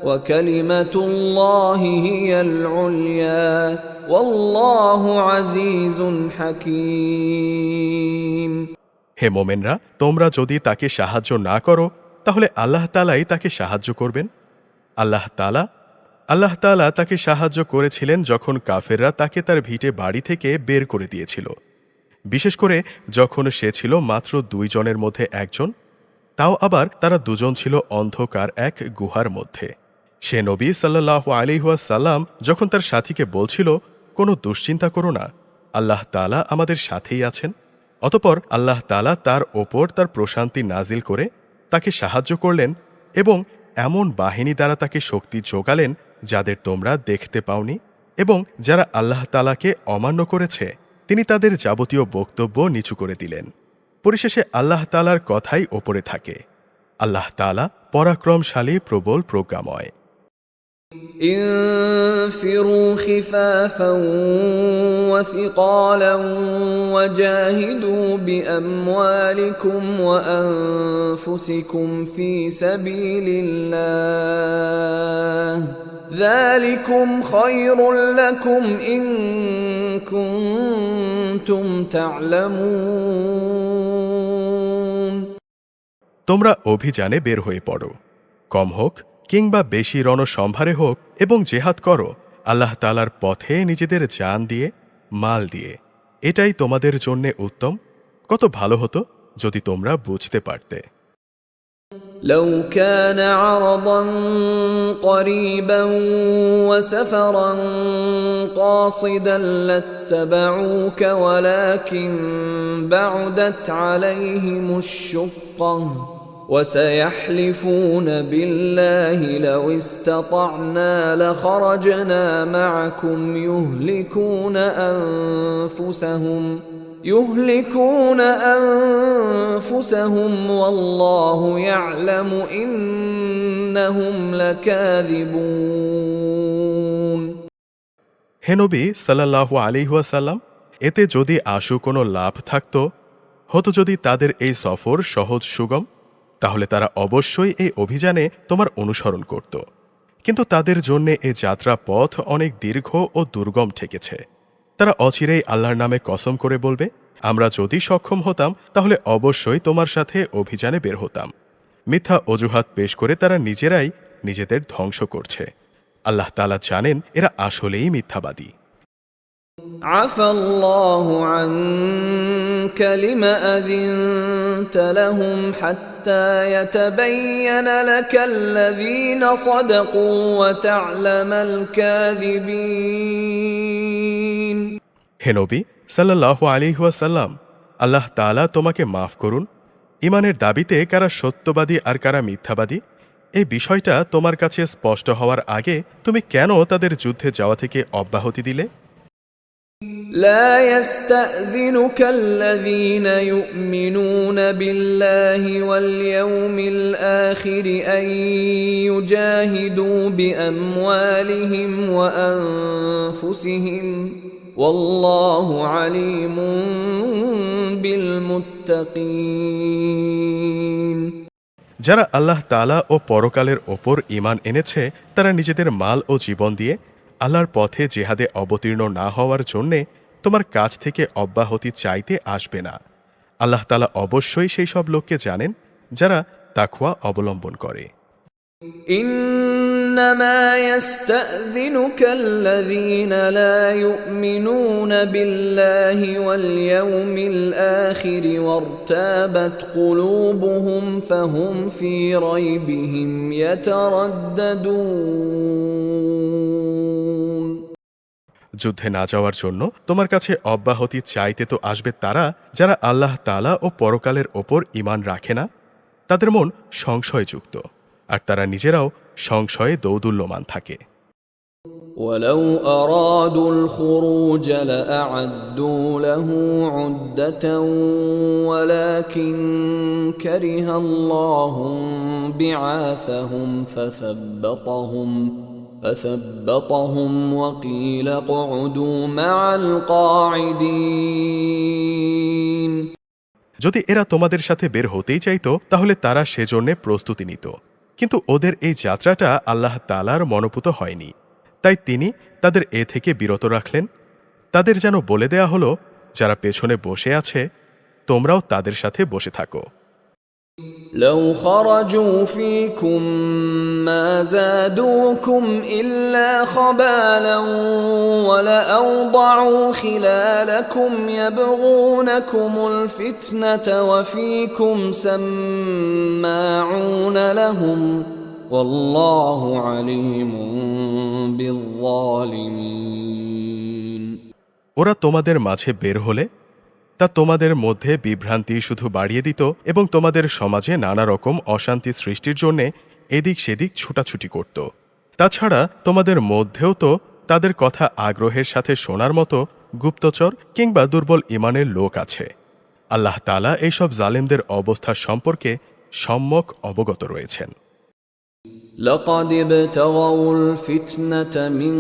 وكلمة الله هي العليا والله عزيز حكيم হে মোমেনরা, তোমরা যদি তাকে সাহায্য না করো, তাহলে আল্লাহ তাআলাই তাকে সাহায্য করবেন। আল্লাহ তাআলা তাকে সাহায্য করেছিলেন যখন কাফেররা তাকে তার ভিটে বাড়ি থেকে বের করে দিয়েছিল, বিশেষ করে যখন সে ছিল মাত্র 2 জনের মধ্যে একজন, তাও আবার তারা 2 জন ছিল অন্ধকার এক গুহার মধ্যে। সে নবী সাল্লাল্লাহু আলাইহি ওয়াসাল্লাম যখন তার সাথীকে বলছিল, কোনো দুশ্চিন্তা করো না, আল্লাহ তাআলা আমাদের সাথেই আছেন, অতঃপর আল্লাহ তাআলা তার ওপর তার প্রশান্তি নাজিল করে তাকে সাহায্য করলেন এবং এমন বাহিনী দ্বারা তাকে শক্তি যোগালেন যাদের তোমরা দেখতে পাওনি, এবং যারা আল্লাহ তাআলাকে অমান্য করেছে তিনি তাদের যাবতীয় বক্তব্য নিচু করে দিলেন। পরিশেষে আল্লাহ তাআলার কথাই ওপরে থাকে। আল্লাহ তাআলা পরাক্রমশালী, প্রবল, প্রজ্ঞাময়। انفروا خفافا وثقالا وجاهدوا بأموالكم وأنفسكم في سبيل الله ذلكم خير لكم إن كنتم تعلمون তোমরা অভিযানে বের হয়ে পড়ো, কম হোক কিংবা বেশি রণসম্ভারে হোক, এবং জেহাদ করো আল্লাহ তাআলার পথে নিজেদের জান দিয়ে, মাল দিয়ে। এটাই তোমাদের জন্যে উত্তম। কত ভালো হতো যদি তোমরা বুঝতে পারতে। لو كان عرضا قريبا وسفرا قاصدا لاتبعوك ولكن بعدت عليهم الشقة وسيحلفون بالله لو استطعنا لخرجنا معكم يهلكون أنفسهم والله يعلم إنهم لكاذبون হে নবী সাল্লাল্লাহু আলাইহি ওয়াসাল্লাম, এতে যদি আশু কোনো লাভ থাকত, হতো যদি তাদের এই সফর সহজ সুগম, তাহলে তারা অবশ্যই এই অভিযানে তোমার অনুসরণ করত। কিন্তু তাদের জন্যে এ যাত্রা পথ অনেক দীর্ঘ ও দুর্গম ঠেকেছে। তারা অচিরেই আল্লাহর নামে কসম করে বলবে, আমরা যদি সক্ষম হতাম তাহলে অবশ্যই তোমার সাথে অভিযানে বের হতাম। মিথ্যা অজুহাত পেশ করে তারা নিজেরাই নিজেদের ধ্বংস করছে। আল্লাহ তাআলা জানেন এরা আসলেই মিথ্যাবাদী। عفى الله عنك لم أذنت لهم حتى يتبين لك الذين صدقوا وتعلم الكاذبين হে নবী সাল্লাল্লাহু আলাইহি ওয়াসাল্লাম, আল্লাহ তাআলা তোমাকে মাফ করুন। ঈমানের দাবিতে কারা সত্যবাদী আর কারা মিথ্যাবাদী, এই বিষয়টা তোমার কাছে স্পষ্ট হওয়ার আগে তুমি কেন তাদের যুদ্ধে যাওয়া থেকে অব্যাহতি দিলে? لا يستأذنك الذين يؤمنون بالله واليوم الآخر أن يجاهدوا بأموالهم وأنفسهم والله عليم بالمتقين যারা আল্লাহ তাআলা ও পরকালের ওপর ঈমান এনেছে, তারা নিজেদের মাল ও জীবন দিয়ে আল্লাহর পথে জিহাদে অবতীর্ণ না হওয়ার জন্যে তোমার কাছ থেকে অব্যাহতি চাইতে আসবে না। আল্লাহ তাআলা অবশ্যই সেই সব লোককে জানেন যারা তাকওয়া অবলম্বন করে। إنما يستأذنك الذين لا يؤمنون بالله واليوم الآخر وارتابت قلوبهم فهم في ريبهم يترددون যুদ্ধে না যাওয়ার জন্য তোমার কাছে অব্যাহতি চাইতে তো আসবে তারা যারা আল্লাহ তাআলা ও পরকালের ওপর ঈমান রাখে না, তাদের মন সংশয়যুক্ত, আর তারা নিজেরাও সংশয়ে দৌদুল্যমান থাকে। ولو أرادوا الخروج لأعدوا له عدة ولكن كره الله بعاثهم فثبطهم وقيل اقعدوا مع القاعدين যদি এরা তোমাদের সাথে বের হতেই চাইতো তাহলে তারা সেজন্যে প্রস্তুতি নিত, কিন্তু ওদের এই যাত্রাটা আল্লাহ তাআলার মনোপুত হয়নি, তাই তিনি তাদের এ থেকে বিরত রাখলেন। তাদের যেন বলে দেয়া হলো, যারা পেছনে বসে আছে তোমরাও তাদের সাথে বসে থাকো। لو خرجوا فيكم ما زادوكم إلا خبالا ولأوضعوا خلالكم يبغونكم الفتنة وفيكم سماعون لهم والله عليم بالظالمين ওরা তোমাদের মাঝে বের হলে তা তোমাদের মধ্যে বিভ্রান্তি শুধু বাড়িয়ে দিত এবং তোমাদের সমাজে নানা রকম অশান্তি সৃষ্টির জন্যে এদিক সেদিক ছুটাছুটি করত। তাছাড়া তোমাদের মধ্যেও তো তাদের কথা আগ্রহের সাথে শোনার মতো গুপ্তচর কিংবা দুর্বল ঈমানের লোক আছে। আল্লাহ তাআলা এইসব জালেমদের অবস্থা সম্পর্কে সম্যক অবগত রয়েছেন। لقد ابتغوا الفتنة من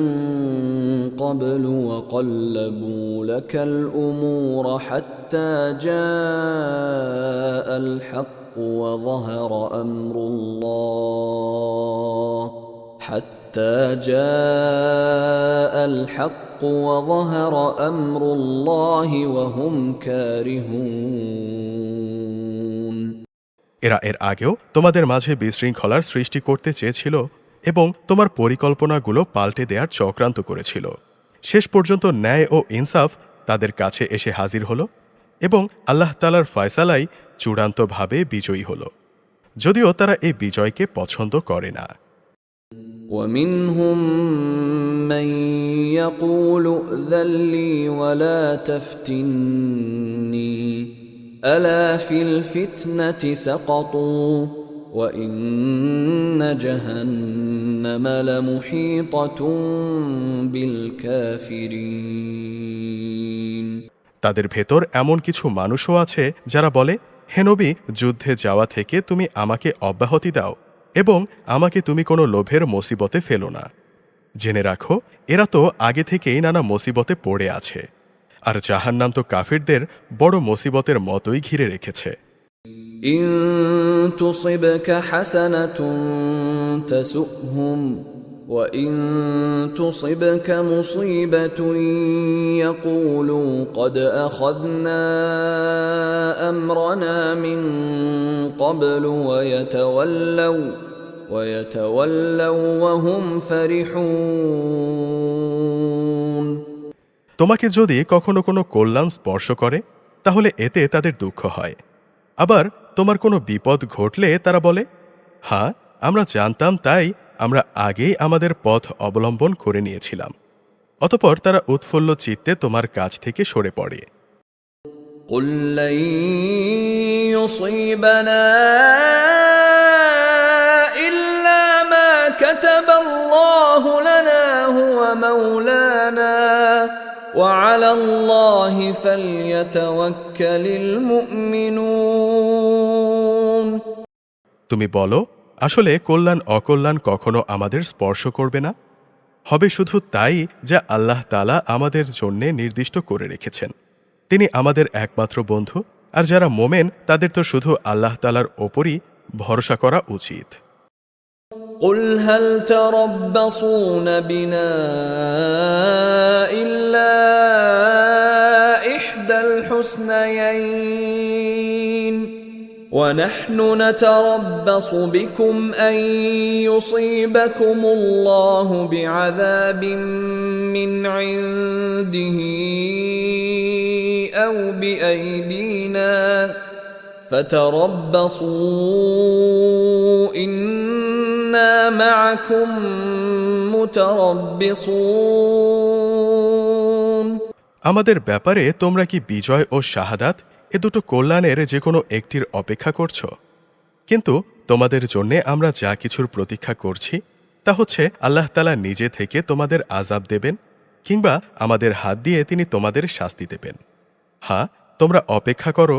قبل وقلبوا لك الأمور حتى جاء الحق وظهر أمر الله وهم كارهون এরা এর আগেও তোমাদের মাঝে বিশৃঙ্খলার সৃষ্টি করতে চেয়েছিল এবং তোমার পরিকল্পনাগুলো পাল্টে দেওয়ার চক্রান্ত করেছিল। শেষ পর্যন্ত ন্যায় ও ইনসাফ তাদের কাছে এসে হাজির হলো এবং আল্লাহ তাআলার ফয়সালাই চূড়ান্তভাবে বিজয়ী হলো, যদিও তারা এই বিজয়কে পছন্দ করে না। ومنهم من يقول ائذن لي ولا تفتني ألا في الفتنة سقطوا وإن جهنم لمحيطة بالكافرين তাদের ভেতর এমন কিছু মানুষও আছে যারা বলে, হে নবী, যুদ্ধে যাওয়া থেকে তুমি আমাকে অব্যাহতি দাও এবং আমাকে তুমি কোনো লোভের মুসিবতে ফেলো না। জেনে রাখো, এরা তো আগে থেকেই নানা মুসিবতে পড়ে আছে, আর জাহান্নাম তো কাফিরদের বড় মুসিবতের মতোই ঘিরে রেখেছে। إن تصبك حسنة تسؤهم وإن تصبك مصيبة يقولوا قد أخذنا أمرنا من قبل ويتولوا وهم فرحون তোমাকে যদি কখনো কোনো কল্যাণ স্পর্শ করে তাহলে এতে তাদের দুঃখ হয়, আবার তোমার কোনো বিপদ ঘটলে তারা বলে, হ্যাঁ, আমরা জানতাম, তাই আমরা আগেই আমাদের পথ অবলম্বন করে নিয়েছিলাম। অতঃপর তারা উৎফুল্ল চিত্তে তোমার কাছ থেকে সরে পড়ে। قل لن يصيبنا إلا ما كتب الله لنا هو مولانا وعلى الله فليتوكل المؤمنون তুমি বলো, আসলে কল্যাণ অকল্যাণ কখনো আমাদের স্পর্শ করবে না, হবে শুধু তাই যা আল্লাহ তাআলা আমাদের জন্যে নির্দিষ্ট করে রেখেছেন। তিনি আমাদের একমাত্র বন্ধু, আর যারা মোমেন তাদের তো শুধু আল্লাহ তাআলার ওপরই ভরসা করা উচিত। قل هل تربصون بنا إلا إحدى الحسنيين ونحن نتربص بكم أن يصيبكم الله بعذاب من عنده أو بأيدينا فتربصوا إنا معكم متربصون আমাদের ব্যাপারে তোমরা কি বিজয় ও শাহাদাত এ দুটো কল্যাণের যে কোনো একটির অপেক্ষা করছ? কিন্তু তোমাদের জন্যে আমরা যা কিছুর প্রতীক্ষা করছি তা হচ্ছে আল্লাহ তাআলা নিজে থেকে তোমাদের আযাব দেবেন, কিংবা আমাদের হাত দিয়ে তিনি তোমাদের শাস্তি দেবেন। হ্যাঁ, তোমরা অপেক্ষা করো,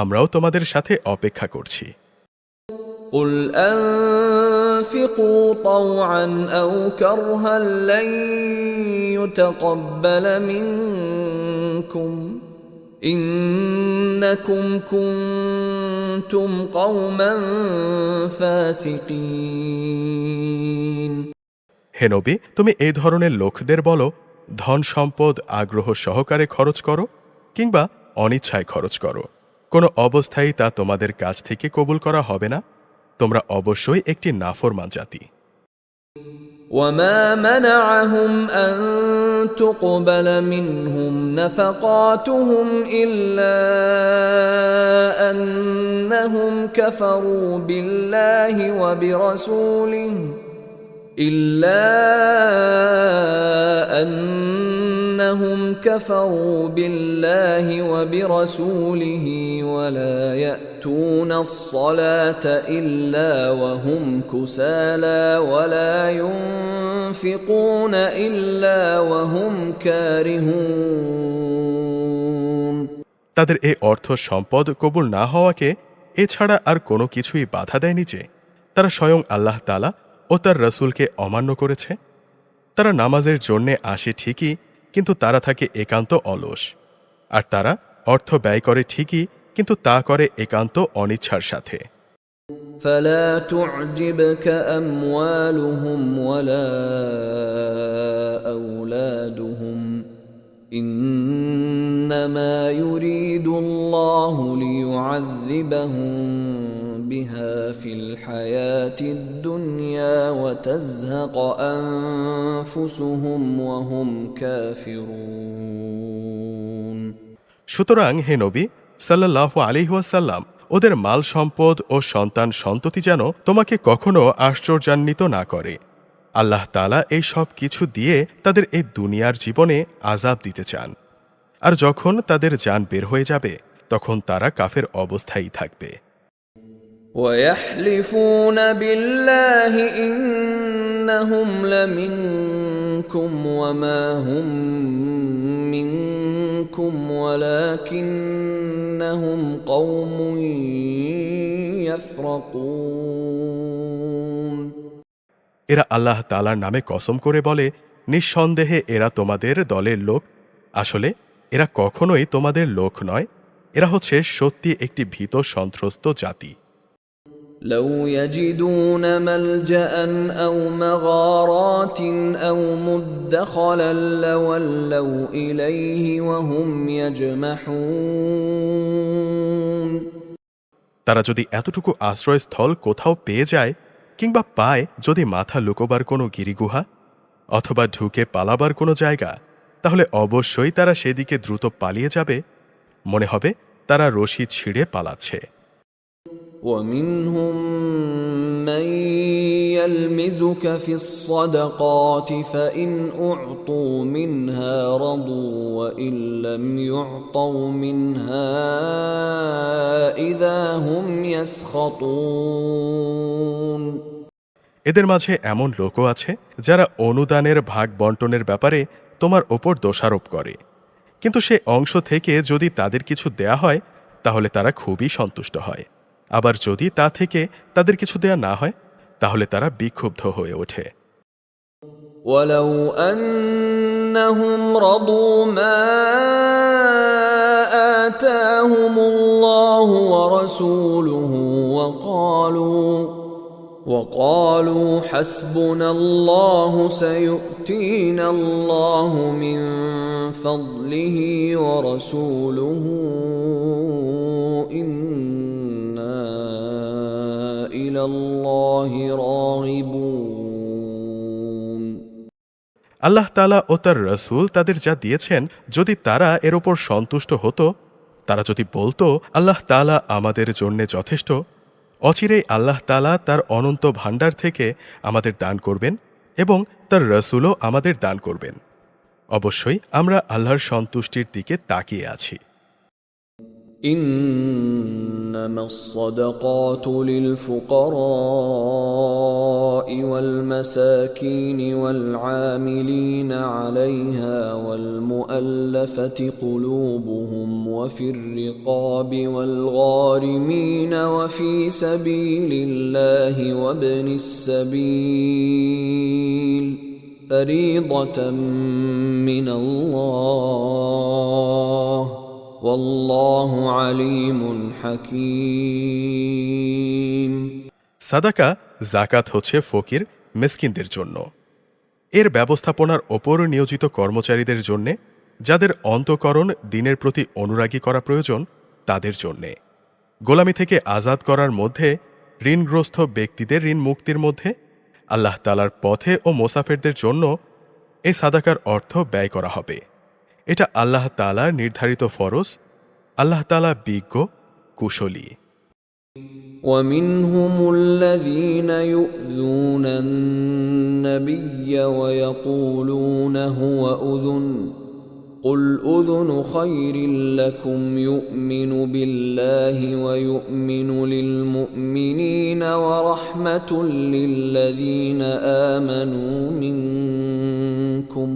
আমরাও তোমাদের সাথে অপেক্ষা করছি। قل أنفقوا طوعا أو كرها لن يتقبل منكم إنكم كنتم قوما فاسقين হে নবী, তুমি এই ধরনের লোকদের বলো, ধন সম্পদ আগ্রহ সহকারে খরচ করো কিংবা অনিচ্ছায় খরচ করো, কোনো অবস্থায় তা তোমাদের কাছ থেকে কবুল করা হবে না। তোমরা অবশ্যই একটি নাফরমান জাতি। وما منعهم أن تقبل منهم نفقاتهم إلا أنهم كفروا بالله وبرسوله ولا يأتون الصلاة إلا وهم كسالى ولا ينفقون إلا وهم كارهون তাদের এই অর্থ সম্পদ কবুল না হওয়াকে এছাড়া আর কোনো কিছুই বাধা দেয়নি যে তারা স্বয়ং আল্লাহ তাআলা ও তার রসুলকে অমান্য করেছে? তারা নামাজের জন্যে আসে ঠিকই, কিন্তু তারা থাকে একান্ত অলস। আর তারা অর্থ ব্যয় করে ঠিকই, কিন্তু তা করে একান্ত অনিচ্ছার সাথে। فلا تعجبك أموالهم ولا أولادهم إنما يريد الله ليعذبهم بها في الحياة الدنيا وتزهق أنفسهم وهم كافرون সুতরাং হে নবী সাল্লাল্লাহু আলাইহি ওয়াসাল্লাম, ওদের মাল সম্পদ ও সন্তান সন্ততি যেন তোমাকে কখনো আশ্চর্যান্বিত না করে। আল্লাহ তাআলা এই সব কিছু দিয়ে তাদের এই দুনিয়ার জীবনে আযাব দিতে চান। আর যখন তাদের জান বের হয়ে যাবে, তখন তারা কাফের অবস্থায় থাকবে। ويحلفون بالله إنهم لمنكم وما هم منكم ولكنهم قوم يفرقون এরা আল্লাহ তাআলার নামে কসম করে বলে, নিঃসন্দেহে এরা তোমাদের দলের লোক। আসলে এরা কখনোই তোমাদের লোক নয়। এরা হচ্ছে সত্যি একটি ভীত সন্ত্রস্ত জাতি। لو يجدون ملجأ أو مغارات أو مدخلا لولوا إليه وهم يجمحون তারা যদি এতটুকু আশ্রয়স্থল কোথাও পেয়ে যায়, কিংবা পায় যদি মাথা লুকোবার কোনো গিরিগুহা অথবা ঢুকে পালাবার কোনো জায়গা, তাহলে অবশ্যই তারা সেদিকে দ্রুত পালিয়ে যাবে। মনে হবে তারা রশি ছিঁড়ে পালাচ্ছে। ومنهم من يلمزك في الصدقات فإن أعطوا منها رضوا وإن لم يعطوا منها إذا هم يسخطون এদের মাঝে এমন লোকও আছে যারা অনুদানের ভাগ বন্টনের ব্যাপারে তোমার ওপর দোষারোপ করে, কিন্তু সে অংশ থেকে যদি তাদের কিছু দেয়া হয় তাহলে তারা খুবই সন্তুষ্ট হয়। আবার যদি তা থেকে তাদের কিছু দেয়া না হয়, তাহলে তারা বিক্ষুব্ধ হয়ে ওঠে। ولو أنهم رضوا ما آتاهم الله ورسوله وقالوا حسبنا الله سيؤتينا الله من فضله ورسوله إنا إلى الله راغبون আল্লাহ তাআলা ও তার রসুল তাদের যা দিয়েছেন, যদি তারা এর ওপর সন্তুষ্ট হতো, তারা যদি বলতো আল্লাহ তাআলা আমাদের জন্যে যথেষ্ট, অচিরেই আল্লাহ তাআলা তার অনন্ত ভাণ্ডার থেকে আমাদের দান করবেন এবং তার রসুলও আমাদের দান করবেন। অবশ্যই আমরা আল্লাহর সন্তুষ্টির দিকে তাকিয়ে আছি। إنما الصدقات للفقراء والمساكين والعاملين عليها والمؤلفة قلوبهم وفي الرقاب والغارمين وفي سبيل الله وابن السبيل فريضة من الله والله عليم حكيم সাদাকা যাকাত হচ্ছে ফকির মিসকিনদের জন্য, এর ব্যবস্থাপনার ওপর নিয়োজিত কর্মচারীদের জন্যে, যাদের অন্তঃকরণ দ্বীনের প্রতি অনুরাগী করা প্রয়োজন তাদের জন্যে, গোলামি থেকে আজাদ করার মধ্যে, ঋণগ্রস্ত ব্যক্তিদের ঋণ মুক্তির মধ্যে, আল্লাহ তাআলার পথে ও মোসাফেরদের জন্য এই সাদাকার অর্থ ব্যয় করা হবে। এটা আল্লাহ তাআলার নির্ধারিত ফরজ। আল্লাহ তাআলা বিজ্ঞ, কুশলী। ومنهم الذين يؤذون النبي ويقولون هو أذن قل أذن خير لكم يؤمن بالله ويؤمن للمؤمنين ورحمة للذين آمنوا منكم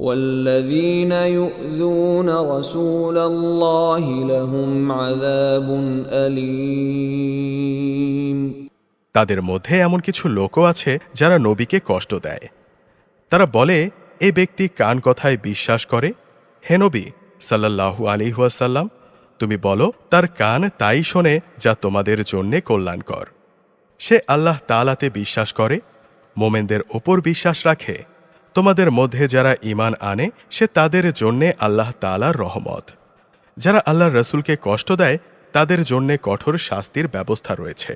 والذين يؤذون رسول الله لهم عذاب أليم তাদের মধ্যে এমন কিছু লোকও আছে যারা নবীকে কষ্ট দেয়। তারা বলে, এ ব্যক্তি কান কথায় বিশ্বাস করে। হে নবী সাল্লাল্লাহু আলাইহি ওয়াসাল্লাম, তুমি বলো তার কান তাই শোনে যা তোমাদের জন্যে কল্যাণকর। সে আল্লাহ তাআলাতে বিশ্বাস করে, মোমেনদের ওপর বিশ্বাস রাখে। তোমাদের মধ্যে যারা ঈমান আনে সে তাদের জন্যে আল্লাহ তাআলার রহমত। যারা আল্লাহর রাসূলকে কষ্ট দেয় তাদের জন্যে কঠোর শাস্তির ব্যবস্থা রয়েছে।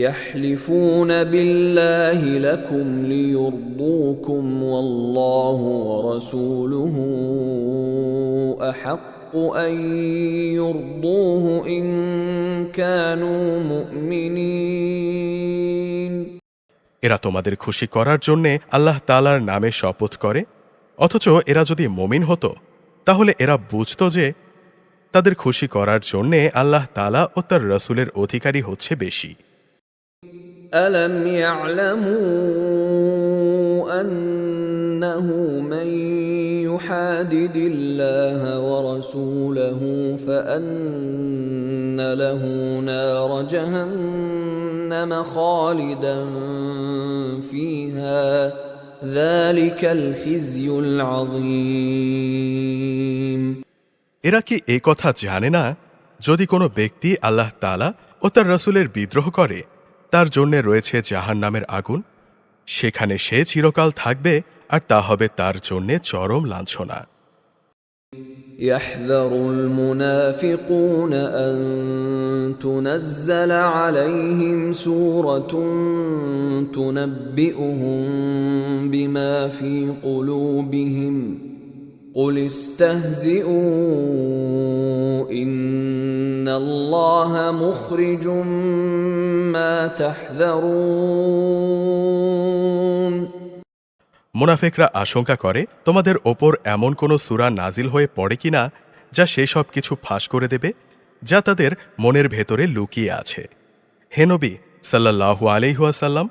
يحلفون بالله لكم ليرضوكم والله ورسوله أحق أن يرضوه إن كانوا مؤمنين। এরা তোমাদের খুশি করার জন্যে আল্লাহ তাআলার নামে শপথ করে, অথচ এরা যদি মুমিন হতো তাহলে এরা বুঝত যে তাদের খুশি করার জন্যে আল্লাহ তাআলা ও তার রাসূলের অধিকারী হচ্ছে বেশি। ألم يعلموا أنه من يحادد الله ورسوله فأن له نار جهنم خالدا فيها ذلك الخزي العظيم। এরা কি এই কথা জানে না, যদি কোনো ব্যক্তি আল্লাহ তাআলা ও তার রাসূলের বিদ্রোহ করে তার জন্যে রয়েছে জাহান্নামের আগুন, সেখানে সে চিরকাল থাকবে আর তা হবে তার জন্যে চরম লাঞ্ছনা। يحذر المنافقون أن تنزل عليهم سورة تنبئهم بما في قلوبهم قل استهزئوا إن الله مخرج ما تحذرون। মুনাফিকরা আশঙ্কা করে তোমাদের ওপর এমন কোনো সূরা নাজিল হয়ে পড়ে কিনা যা সেসব কিছু ফাঁস করে দেবে যা তাদের মনের ভেতরে লুকিয়ে আছে। হে নবী সাল্লাল্লাহু আলাইহি ওয়াসাল্লাম,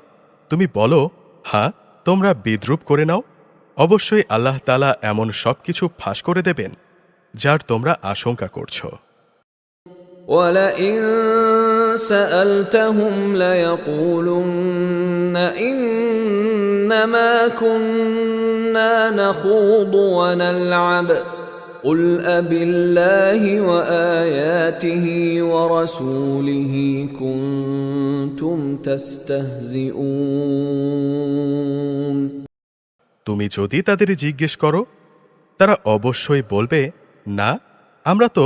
তুমি বলো, হ্যাঁ, তোমরা বিদ্রূপ করে নাও, অবশ্যই আল্লাহ তাআলা এমন সব কিছু ফাঁস করে দেবেন যার তোমরা আশঙ্কা করছো। وَلَئِن سَأَلْتَهُمْ لَيَقُولُنَّ إِنَّمَا كُنَّا نَخُوضُ وَنَلْعَبُ قُلْ أَبِاللَّهِ وَآيَاتِهِ وَرَسُولِهِ كُنتُمْ تَسْتَهْزِئُونَ। তুমি যদি তাদের জিজ্ঞেস করো, তারা অবশ্যই বলবে, না, আমরা তো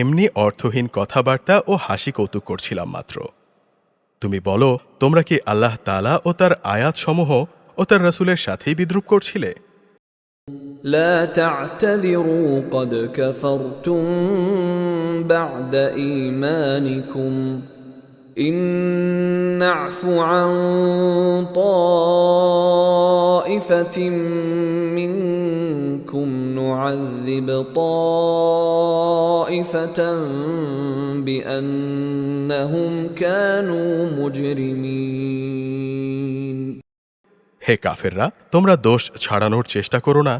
এমনি অর্থহীন কথাবার্তা ও হাসি কৌতুক করছিলাম মাত্র। তুমি বলো, তোমরা কি আল্লাহ তাআলা ও তার আয়াতসমূহ ও তার রাসূলের সাথেই বিদ্রূপ করছিলে? لا تعتذروا قد كفرتم بعد إيمانكم إن نعف عن طائفة منكم نعذب طائفة بأنهم كانوا مجرمين। হে কাফেররা, তোমরা দোষ ছাড়ানোর চেষ্টা করো না।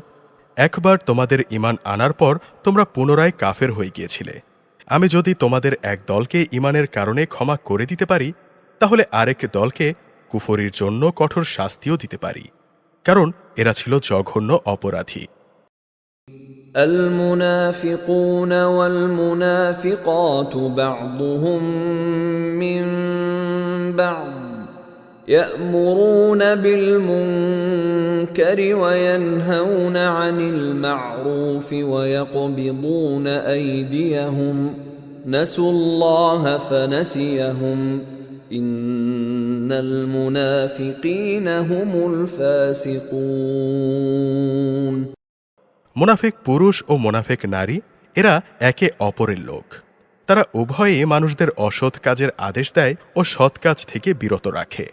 একবার তোমাদের ঈমান আনার পর তোমরা পুনরায় কাফের হয়ে গিয়েছিলে। আমি যদি তোমাদের এক দলকে ঈমানের কারণে ক্ষমা করে দিতে পারি, তাহলে আরেক দলকে কুফরির জন্য কঠোর শাস্তিও দিতে পারি, কারণ এরা ছিল জঘন্য অপরাধী। المنافقون والمنافقات بعضهم من بعض يأمرون بالمنكر وينهون عن المعروف ويقبضون أيديهم نسوا الله فنسيهم إن المنافقين هم الفاسقون। মুনাফিক পুরুষ ও মুনাফিক নারী এরা একে অপরের লোক। তারা উভয়েই মানুষদের অসৎ কাজের আদেশ দেয় ও সৎ কাজ থেকে বিরত রাখে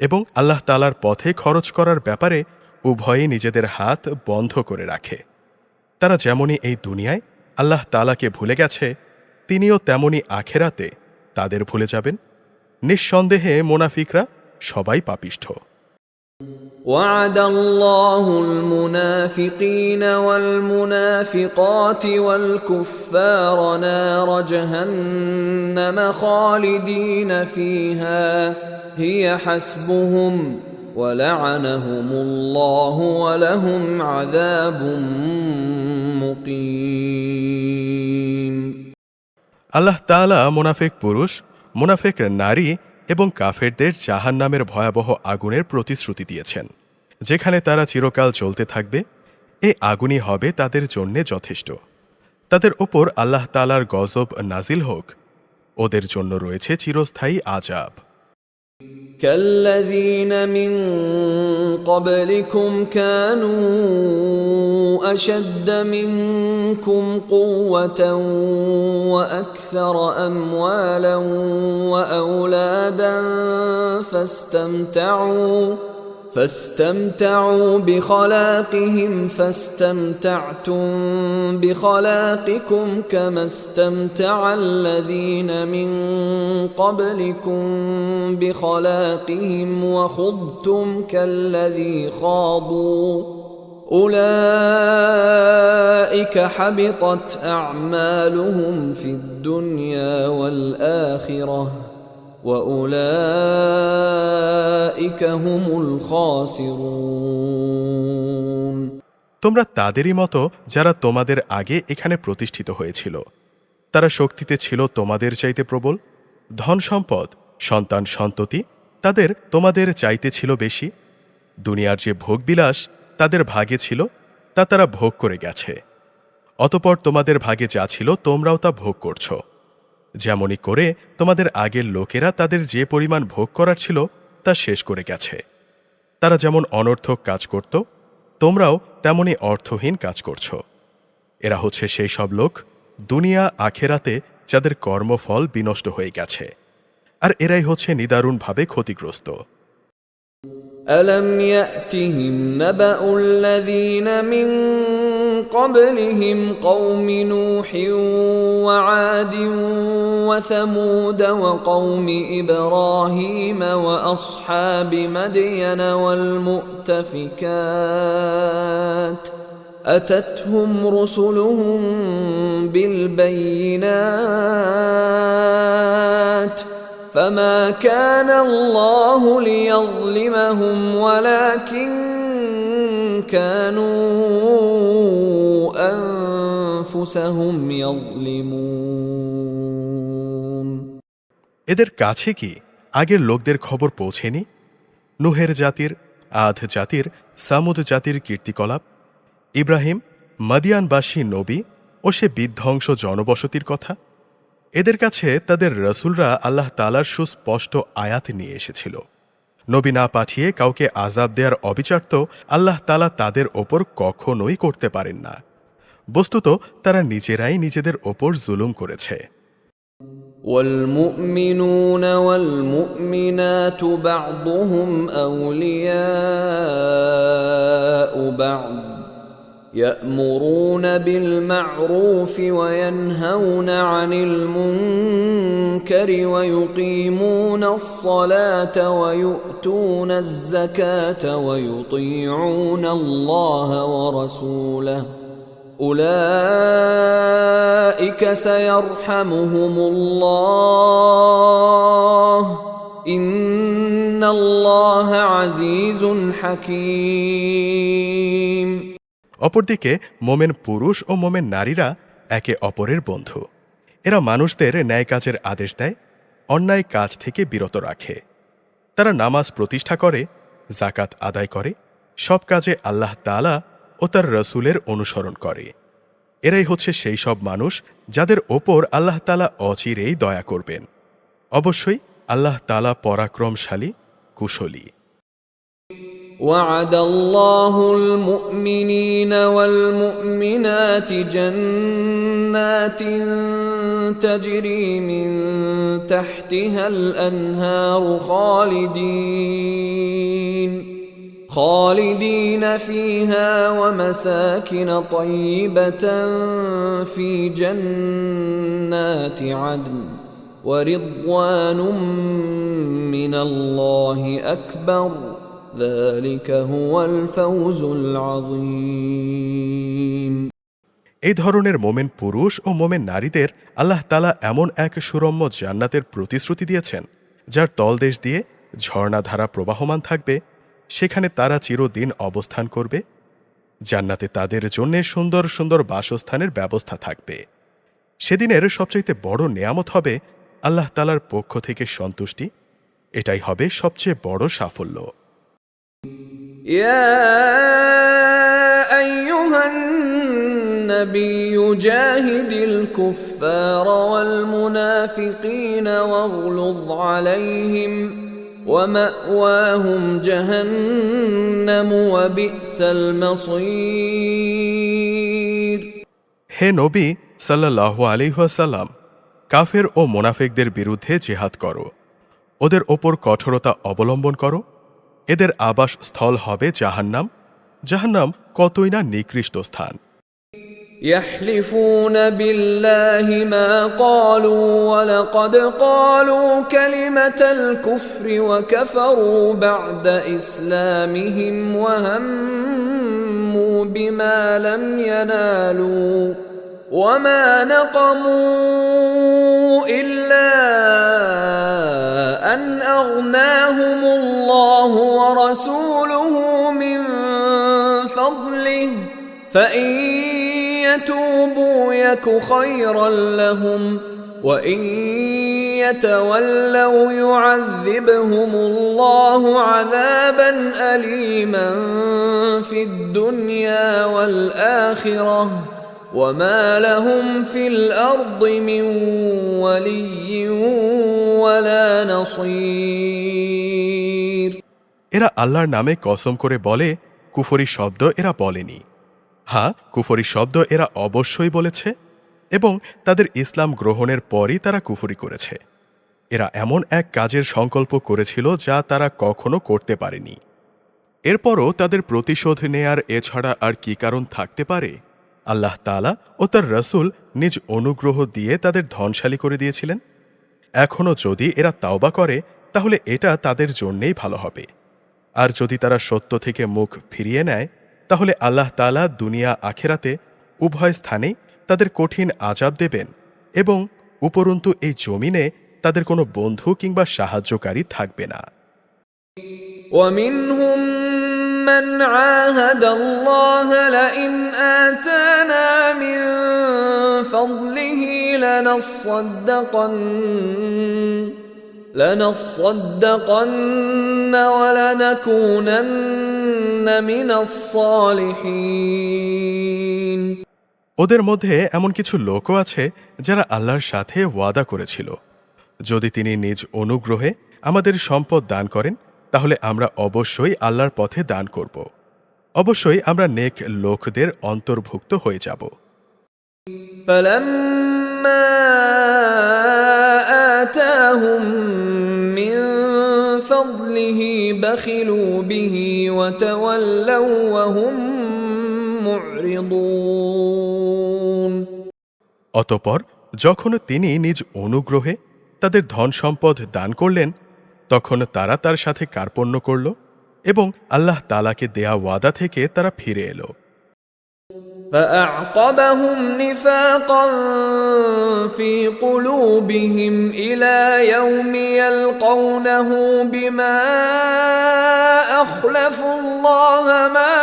এবং আল্লাহ তাআলার পথে খরচ করার ব্যাপারে উভয়েই নিজেদের হাত বন্ধ করে রাখে। তারা যেমনি এই দুনিয়ায় আল্লাহ তাআলাকে ভুলে গেছে, তিনিও তেমনি আখেরাতে তাদের ভুলে যাবেন। নিঃসন্দেহে মুনাফিকরা সবাই পাপিষ্ঠ। وعد الله المنافقين والمنافقات والكفار نار جهنم خالدين فيها هي حسبهم ولعنهم الله ولهم عذاب مقيم আল্লাহ তাআলা মুনাফিক পুরুষ, মুনাফিক নারী এবং কাফেরদের জাহান্নামের ভয়াবহ আগুনের প্রতিশ্রুতি দিয়েছেন, যেখানে তারা চিরকাল চলতে থাকবে। এই আগুনই হবে তাদের জন্যে যথেষ্ট। তাদের ওপর আল্লাহ তাআলার গজব নাজিল হোক। ওদের জন্য রয়েছে চিরস্থায়ী আযাব। كالذين من قبلكم كانوا أشد منكم قوة وأكثر أموالا وأولادا فاستمتعوا بخلاقهم فاستمتعتم بخلاقكم كما استمتع الذين من قبلكم بخلاقهم وخضتم كالذي خاضوا أولئك حبطت أعمالهم في الدنيا والآخرة وأولئك هم الخاسرون তোমরা তাদেরই মতো যারা তোমাদের আগে এখানে প্রতিষ্ঠিত হয়েছিল। তারা শক্তিতে ছিল তোমাদের চাইতে প্রবল, ধন সম্পদ, সন্তান সন্ততি তাদের তোমাদের চাইতে ছিল বেশি। দুনিয়ার যে ভোগবিলাস তাদের ভাগে ছিল তা তারা ভোগ করে গেছে। অতঃপর তোমাদের ভাগে যা ছিল তোমরাও তা ভোগ করছ। যেমনই করে তোমাদের আগের লোকেরা তাদের যে পরিমাণ ভোগ করার ছিল তা শেষ করে গেছে। তারা যেমন অনর্থক কাজ করত, তোমরাও তেমনি অর্থহীন কাজ করছ। এরা হচ্ছে সেই সব লোক দুনিয়া আখেরাতে যাদের কর্মফল বিনষ্ট হয়ে গেছে, আর এরাই হচ্ছে নিদারুণভাবে ক্ষতিগ্রস্ত। ألم يأتهم نبأ الذين من قبلهم قوم نوح وعاد وثمود وقوم إبراهيم وأصحاب مدين والمؤتفكات أتتهم رسلهم بالبينات فما كان الله ليظلمهم ولكن كانوا أنفسهم يظلمون এদের কাছে কি আগের লোকদের খবর পৌঁছেনি? নুহের জাতির, আদ জাতির, সামুদ জাতির কীর্তিকলাপ, ইব্রাহিম, মাদিয়ানবাসী নবী ও সে বিধ্বংস জনবসতির কথা। এদের কাছে তাদের রসুলরা আল্লাহ তাআলার সুস্পষ্ট আয়াত নিয়ে এসেছিল। নবী না পাঠিয়ে কাউকে আযাব দেওয়ার অবিচার তো আল্লাহ তাআলা তাদের ওপর কখনোই করতে পারেন না। বস্তুত তারা নিজেরাই নিজেদের ওপর জুলুম করেছে। والمؤمنون والمؤمنات بعضهم أولياء بعض يأمرون بالمعروف وينهون عن المنكر ويقيمون الصلاة ويؤتون الزكاة ويطيعون الله ورسوله أولئك سيرحمهم الله إن الله عزيز حكيم অপরদিকে মোমেন পুরুষ ও মোমেন নারীরা একে অপরের বন্ধু। এরা মানুষদের ন্যায় কাজের আদেশ দেয়, অন্যায় কাজ থেকে বিরত রাখে। তারা নামাজ প্রতিষ্ঠা করে, যাকাত আদায় করে, সব কাজে আল্লাহ তাআলা ও তার রসুলের অনুসরণ করে। এরাই হচ্ছে সেই সব মানুষ যাদের ওপর আল্লাহ তাআলা অচিরেই দয়া করবেন। অবশ্যই আল্লাহ তাআলা পরাক্রমশালী, কুশলী। وعد الله المؤمنين والمؤمنات جنات تجري من تحتها الأنهار خالدين فيها ومساكن طيبة في جنات عدن ورضوان من الله أكبر ذلك هو الفوز العظيم এই ধরনের মোমেন পুরুষ ও মোমেন নারীদের আল্লাহ তাআলা এমন এক সুরম্য জান্নাতের প্রতিশ্রুতি দিয়েছেন যার তলদেশ দিয়ে ঝর্ণাধারা প্রবাহমান থাকবে, সেখানে তারা চিরদিন অবস্থান করবে। জান্নাতে তাদের জন্য সুন্দর সুন্দর বাসস্থানের ব্যবস্থা থাকবে। সেদিনের সবচাইতে বড় নেয়ামত হবে আল্লাহ তাআলার পক্ষ থেকে সন্তুষ্টি। এটাই হবে সবচেয়ে বড় সাফল্য। يا أيها النبي جاهد الكفار والمنافقين واغلظ عليهم ومأواهم جهنم وبئس المصير হে নবী সাল্লাল্লাহু আলাইহি ওয়াসাল্লাম, কাফের ও মুনাফিকদের বিরুদ্ধে জিহাদ করো, ওদের ওপর কঠোরতা অবলম্বন করো। এদের আবাস স্থল হবে জাহান্নাম। জাহান্নাম কতই না নিকৃষ্ট স্থান। يحلفون بالله ما قالوا ولقد قالوا كلمة الكفر وكفروا بعد إسلامهم وهموا بما لم ينالوا وما نقموا إلا أن أغناهم الله ورسوله من فضله فإن يتوبوا يك خيرا لهم وإن يتولوا يعذبهم الله عذابا أليما في الدنيا والآخرة وما لهم في الأرض من ولي ولا نصير এরা আল্লাহর নামে কসম করে বলে, কুফরি শব্দ এরা বলেনি। হ্যাঁ, কুফরি শব্দ এরা অবশ্যই বলেছে এবং তাদের ইসলাম গ্রহণের পরই তারা কুফরি করেছে। এরা এমন এক কাজের সংকল্প করেছিল যা তারা কখনো করতে পারেনি। এরপরও তাদের প্রতিশোধ নেয়ার এছাড়া আর কি কারণ থাকতে পারে? আল্লাহ তাআলা ও তার রাসূল নিজ অনুগ্রহ দিয়ে তাদের ধনশালী করে দিয়েছিলেন। এখনও যদি এরা তাওবা করে তাহলে এটা তাদের জন্যেই ভালো হবে। আর যদি তারা সত্য থেকে মুখ ফিরিয়ে নেয় তাহলে আল্লাহ তাআলা দুনিয়া আখিরাতে উভয় স্থানেই তাদের কঠিন আযাব দেবেন এবং উপরন্তু এই জমিনে তাদের কোনো বন্ধু কিংবা সাহায্যকারী থাকবে না। ومنهم من عاهد الله لئن آتانا من فضله لنصدقن ولنكونن من الصالحين ওদের মধ্যে এমন কিছু লোকও আছে যারা আল্লাহর সাথে ওয়াদা করেছিল, যদি তিনি নিজ অনুগ্রহে আমাদের সম্পদ দান করেন তাহলে আমরা অবশ্যই আল্লাহর পথে দান করব। অবশ্যই আমরা নেক লোকদের অন্তর্ভুক্ত হয়ে যাব। فلما آتاهم من فضله بخلوا به وتولوا وهم معرضون অতঃপর যখন তিনি নিজ অনুগ্রহে তাদের ধন সম্পদ দান করলেন তখন তারা তার সাথে কার্পণ্য করল এবং আল্লাহ তাআলাকে দেয়া ওয়াদা থেকে তারা ফিরে এলো। فأعقبهم نفاقا في قلوبهم إلى يوم يلقونه بما أخلفوا الله ما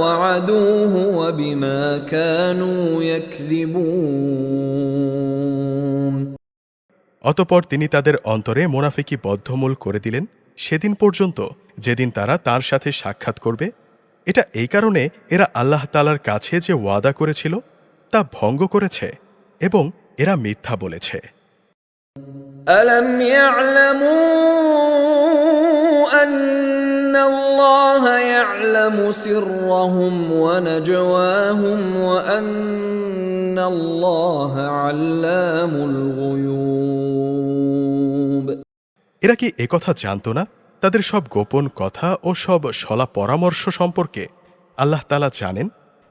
وعدوه وبما كانوا يكذبون অতঃপর তিনি তাদের অন্তরে মুনাফিকি বদ্ধমূল করে দিলেন সেদিন পর্যন্ত যেদিন তারা তার সাথে সাক্ষাৎ করবে। এটা এই কারণে এরা আল্লাহ তাআলার কাছে যে ওয়াদা করেছিল তা ভঙ্গ করেছে এবং এরা মিথ্যা বলেছে। ألم يعلموا أن الله يعلم سرهم ونجواهم وأن الله علام الغيوب এরা কি একথা জানতো না তাদের সব গোপন কথা ও সব সলা পরামর্শ সম্পর্কে আল্লাহ তাআলা জানেন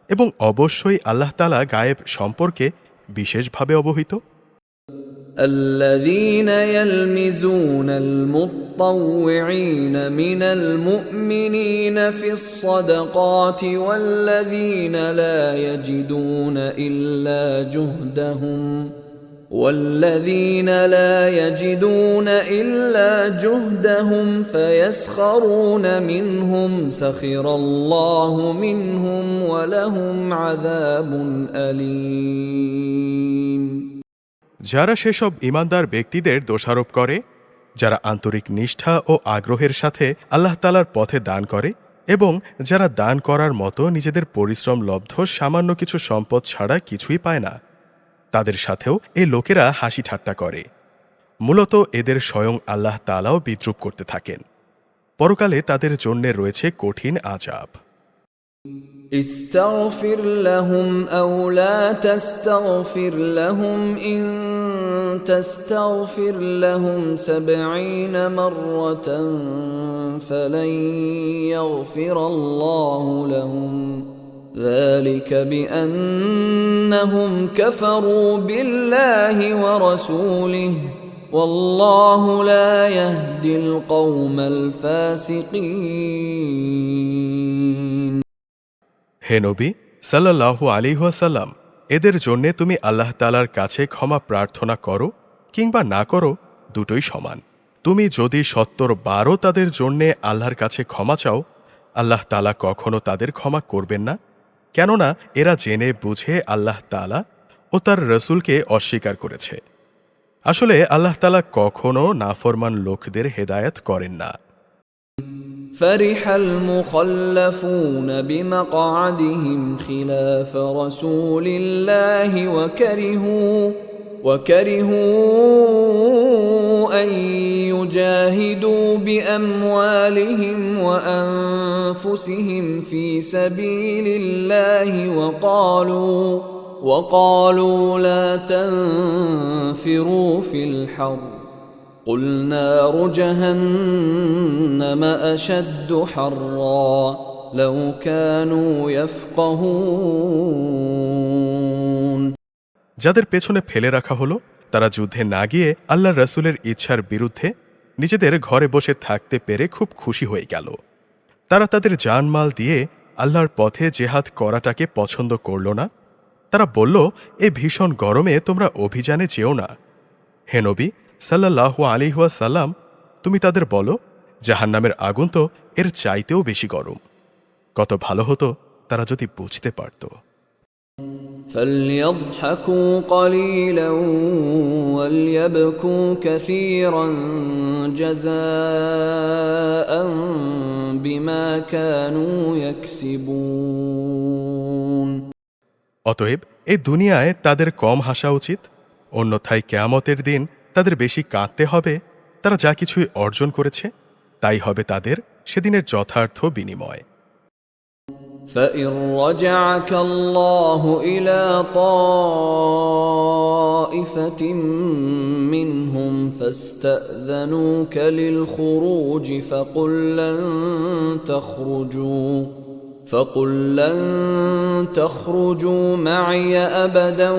এবং অবশ্যই আল্লাহ তাআলা গায়েব সম্পর্কে বিশেষভাবে অবহিত। الذين يلمزون المطوعين من المؤمنين في الصدقات والذين لا يجدون إلا جهدهم فيسخرون منهم سخر الله منهم ولهم عذاب أليم যারা সেসব ঈমানদার ব্যক্তিদের দোষারোপ করে যারা আন্তরিক নিষ্ঠা ও আগ্রহের সাথে আল্লাহ তাআলার পথে দান করে এবং যারা দান করার মতো নিজেদের পরিশ্রম লব্ধ সামান্য কিছু সম্পদ ছাড়া কিছুই পায় না, তাদের সাথেও এই লোকেরা হাসি ঠাট্টা করে। মূলত এদের স্বয়ং আল্লাহ তাআলাও বিদ্রূপ করতে থাকেন। পরকালে তাদের জন্যে রয়েছে কঠিন আযাব। استغفر لهم أو لا تستغفر لهم إن تستغفر لهم 70 مرة فلن يغفر الله لهم ذلك بأنهم كفروا بالله ورسوله والله لا يهدي القوم الفاسقين হে নবী সাল্লাল্লাহু আলাইহি ওয়াসাল্লাম, এদের জন্যে তুমি আল্লাহ তাআলার কাছে ক্ষমা প্রার্থনা করো কিংবা না করো, দুটোই সমান। তুমি যদি ৭০ বারও তাদের জন্যে আল্লাহর কাছে ক্ষমা চাও, আল্লাহ তাআলা কখনো তাদের ক্ষমা করবেন না, কেননা এরা জেনে বুঝে আল্লাহ তাআলা ও তার রসুলকে অস্বীকার করেছে। আসলে আল্লাহ তাআলা কখনো নাফরমান লোকদের হেদায়েত করেন না। فرح المخلفون بمقعدهم خلاف رسول الله وكرهوا أن يجاهدوا بأموالهم وأنفسهم في سبيل الله وقالوا لا تنفروا في الحر قل نار جهنم أشد حرا لو كانوا يفقهون যাদের পেছনে ফেলে রাখা হলো, তারা যুদ্ধে না গিয়ে আল্লাহর রাসূলের ইচ্ছার বিরুদ্ধে নিজেদের ঘরে বসে থাকতে পেরে খুব খুশি হয়ে গেল। তারা তাদের জানমাল দিয়ে আল্লাহর পথে জেহাদ করাটাকে পছন্দ করল না। তারা বলল, এই ভীষণ গরমে তোমরা অভিযানে যেও না। হে নবী সাল্লাল্লাহু আলাইহি ওয়াসাল্লাম, তুমি তাদের বলো, জাহান্নামের আগুন তো এর চাইতেও বেশি গরম। কত ভালো হতো তারা যদি বুঝতে পারত। فليضحكوا قليلا وليبكوا كثيرا جزاء بما كانوا يكسبون অতএব এই দুনিয়ায় তাদের কম হাসা উচিত, অন্যথায় কিয়ামতের দিন তাদের বেশি কাঁদতে হবে। তারা যা কিছুই অর্জন করেছে তাই হবে তাদের সেদিনের যথার্থ বিনিময়। فإن رجعك الله إلى طائفة منهم فاستأذنوك للخروج فقل لن تخرجوا معي أبدا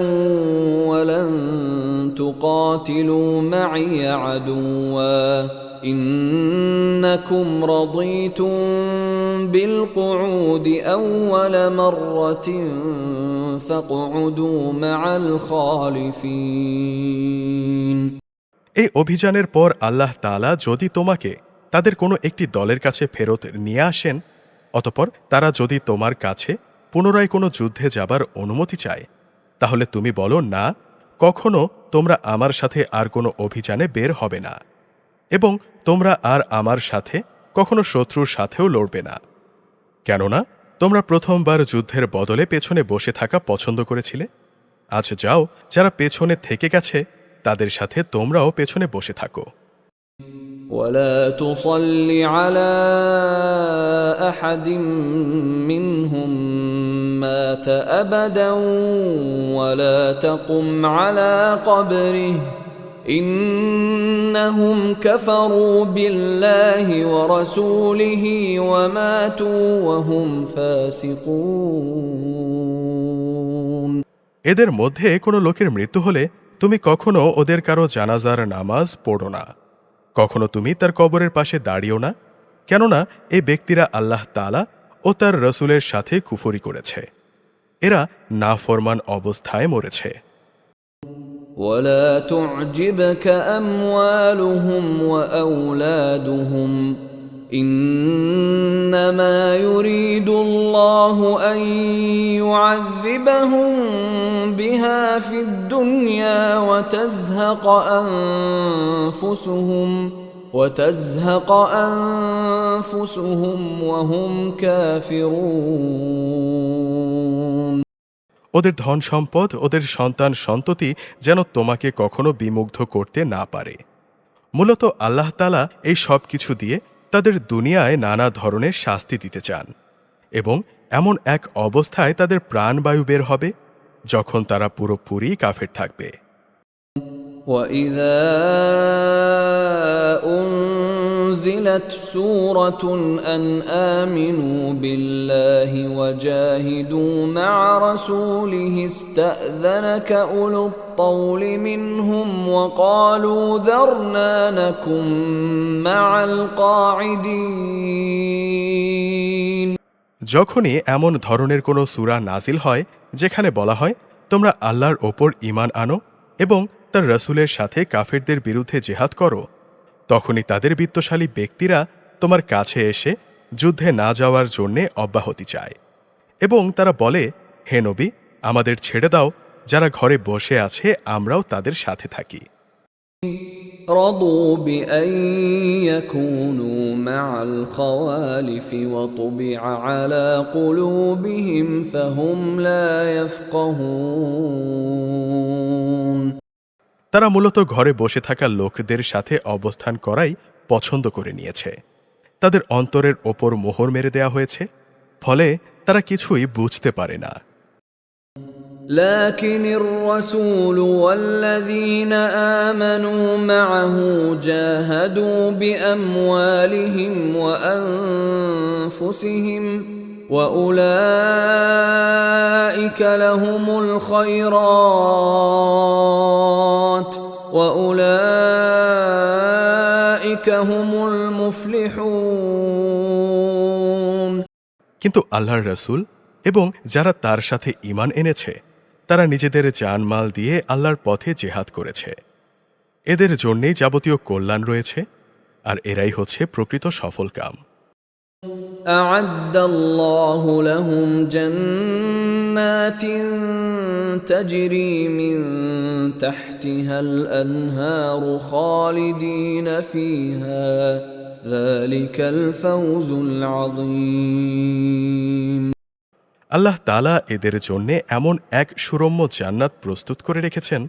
ولن تقاتلوا معي عدوا إنكم رضيتم بالقعود أول مرة فاقعدوا مع الخالفين এই অভিযানের পর আল্লাহ তাআলা যদি তোমাকে তাদের কোনো একটি দলের কাছে ফেরত নিয়ে আসেন, অতঃপর তারা যদি তোমার কাছে পুনরায় কোনো যুদ্ধে যাবার অনুমতি চায়, তাহলে তুমি বলো, না, কখনো তোমরা আমার সাথে আর কোনো অভিযানে বের হবে না এবং তোমরা আর আমার সাথে কখনো শত্রুর সাথেও লড়বে না, কেননা তোমরা প্রথমবার যুদ্ধের বদলে পেছনে বসে থাকা পছন্দ করেছিলে। আজ যাও, যারা পেছনে থেকে গেছে তাদের সাথে তোমরাও পেছনে বসে থাকো। ولا تصل على أحد منهم مات أبدا ولا تقم على قبره إنهم كفروا بالله ورسوله وماتوا وهم فاسقون এদের মধ্যে কোনো লোকের মৃত্যু হলে তুমি কখনো ওদের কারো জানাজার নামাজ পড়ো না, কখনো তুমি তার কবরের পাশে দাঁড়িও না, কেননা এই ব্যক্তিরা আল্লাহ তাআলা ও তার রসুলের সাথে কুফরি করেছে, এরা নাফরমান অবস্থায় মরেছে। ولا تعجبك أموالهم وأولادهم إنما يريد الله أن يعذبهم بها في الدنيا وتزهق أنفسهم وهم كافرون। ওদের ধন সম্পদ, ওদের সন্তান সন্ততি যেন তোমাকে কখনো বিমুগ্ধ করতে না পারে। মূলত আল্লাহ তাআলা এই সব কিছু দিয়ে তাদের দুনিয়ায় নানা ধরনের শাস্তি দিতে চান, এবং এমন এক অবস্থায় তাদের প্রাণবায়ু বের হবে যখন তারা পুরোপুরি কাফের থাকবে। وَإِذَا أُنزِلَتْ سُورَةٌ أَنْ آمِنُوا بِاللَّهِ وَجَاهِدُوا مَعَ رَسُولِهِ اسْتَأْذَنَكَ أُولُو الطَّوْلِ مِنْهُمْ وَقَالُوا ذَرْنَا نَكُن مَّعَ الْقَاعِدِينَ। যখনই এমন ধরনের কোনো সূরা নাজিল হয় যেখানে বলা হয় তোমরা আল্লাহর ওপর ঈমান আনো এবং তার রসুলের সাথে কাফেরদের বিরুদ্ধে জিহাদ করো, তখনই তাদের বিত্তশালী ব্যক্তিরা তোমার কাছে এসে যুদ্ধে না যাওয়ার জন্যে অব্যাহতি চায় এবং তারা বলে, হে নবী, আমাদের ছেড়ে দাও, যারা ঘরে বসে আছে আমরাও তাদের সাথে থাকি। رضوا بأن يكونوا مع الخوالف وطبع على قلوبهم فهم لا يفقهون। তারা মূলত ঘরে বসে থাকা লোকদের সাথে অবস্থান করাই পছন্দ করে নিয়েছে, তাদের অন্তরের ওপর মোহর মেরে দেয়া হয়েছে, ফলে তারা কিছুই বুঝতে পারে না। لكن الرسول والذين آمنوا معه جاهدوا بأموالهم وأنفسهم وأولئك لهم الخيرات وأولئك هم المفلحون। কিন্তু আল্লাহর রসুল এবং যারা তার সাথে ঈমান এনেছে তারা নিজেদের জানমাল দিয়ে আল্লাহর পথে জিহাদ করেছে, এদের জন্যেই যাবতীয় কল্যাণ রয়েছে, আর এরাই হচ্ছে প্রকৃত সফলকাম। أعد الله لهم جنات تجري من تحتها الأنهار خالدين فيها ذلك الفوز العظيم। আল্লাহ তাআলা এদের জন্যে এমন এক সুরম্য জান্নাত প্রস্তুত করে রেখেছেন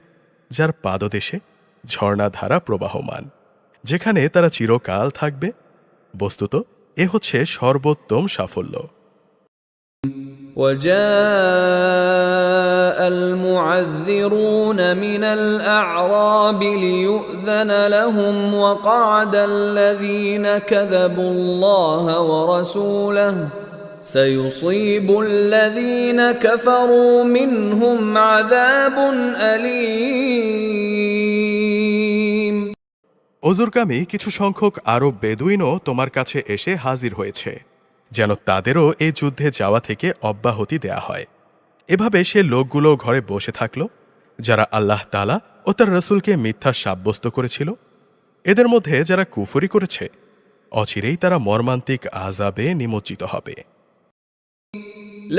যার পাদদেশে ঝর্ণাধারা প্রবাহমান, যেখানে তারা চিরকাল থাকবে। বস্তুত এ হচ্ছে সর্বোত্তম সাফল্য। وجاء المعذرون من الأعراب ليؤذن لهم وقعد الذين كذبوا الله ورسوله سيصيب الذين كفروا منهم عذاب أليم। ওজুরকামী কিছু সংখ্যক আরব বেদুইনও তোমার কাছে এসে হাজির হয়েছে, যেন তাদেরও এই যুদ্ধে যাওয়া থেকে অব্যাহতি দেয়া হয়। এভাবে সে লোকগুলো ঘরে বসে থাকল যারা আল্লাহ তাআলা ও তার রসুলকে মিথ্যা সাব্যস্ত করেছিল। এদের মধ্যে যারা কুফরি করেছে অচিরেই তারা মর্মান্তিক আযাবে নিমজ্জিত হবে।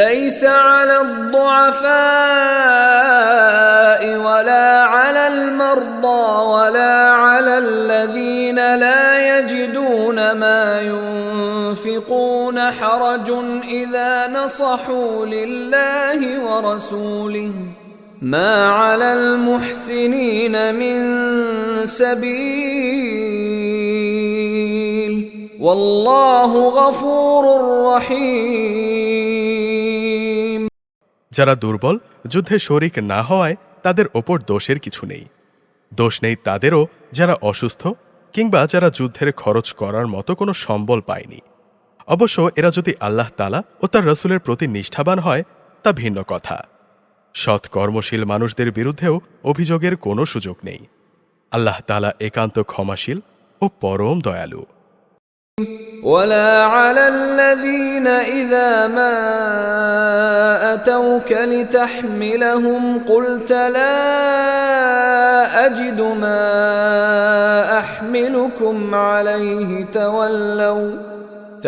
ليس على الضعفاء ولا على المرضى ولا على الذين لا يجدون ما ينفقون حرج إذا نصحوا لله ورسوله ما على المحسنين من سبيل والله غفور رحيم। যারা দুর্বল, যুদ্ধে শরিক না হওয়ায় তাদের ওপর দোষের কিছু নেই। দোষ নেই তাদেরও যারা অসুস্থ কিংবা যারা যুদ্ধের খরচ করার মতো কোনো সম্বল পায়নি। অবশ্য এরা যদি আল্লাহ তাআলা ও তার রসুলের প্রতি নিষ্ঠাবান হয় তা ভিন্ন কথা। সৎ কর্মশীল মানুষদের বিরুদ্ধেও অভিযোগের কোনো সুযোগ নেই। আল্লাহ তাআলা একান্ত ক্ষমাশীল ও পরম দয়ালু। ولا على الذين إذا ما أتوك لتحملهم قلت لا أجد ما أحملكم عليه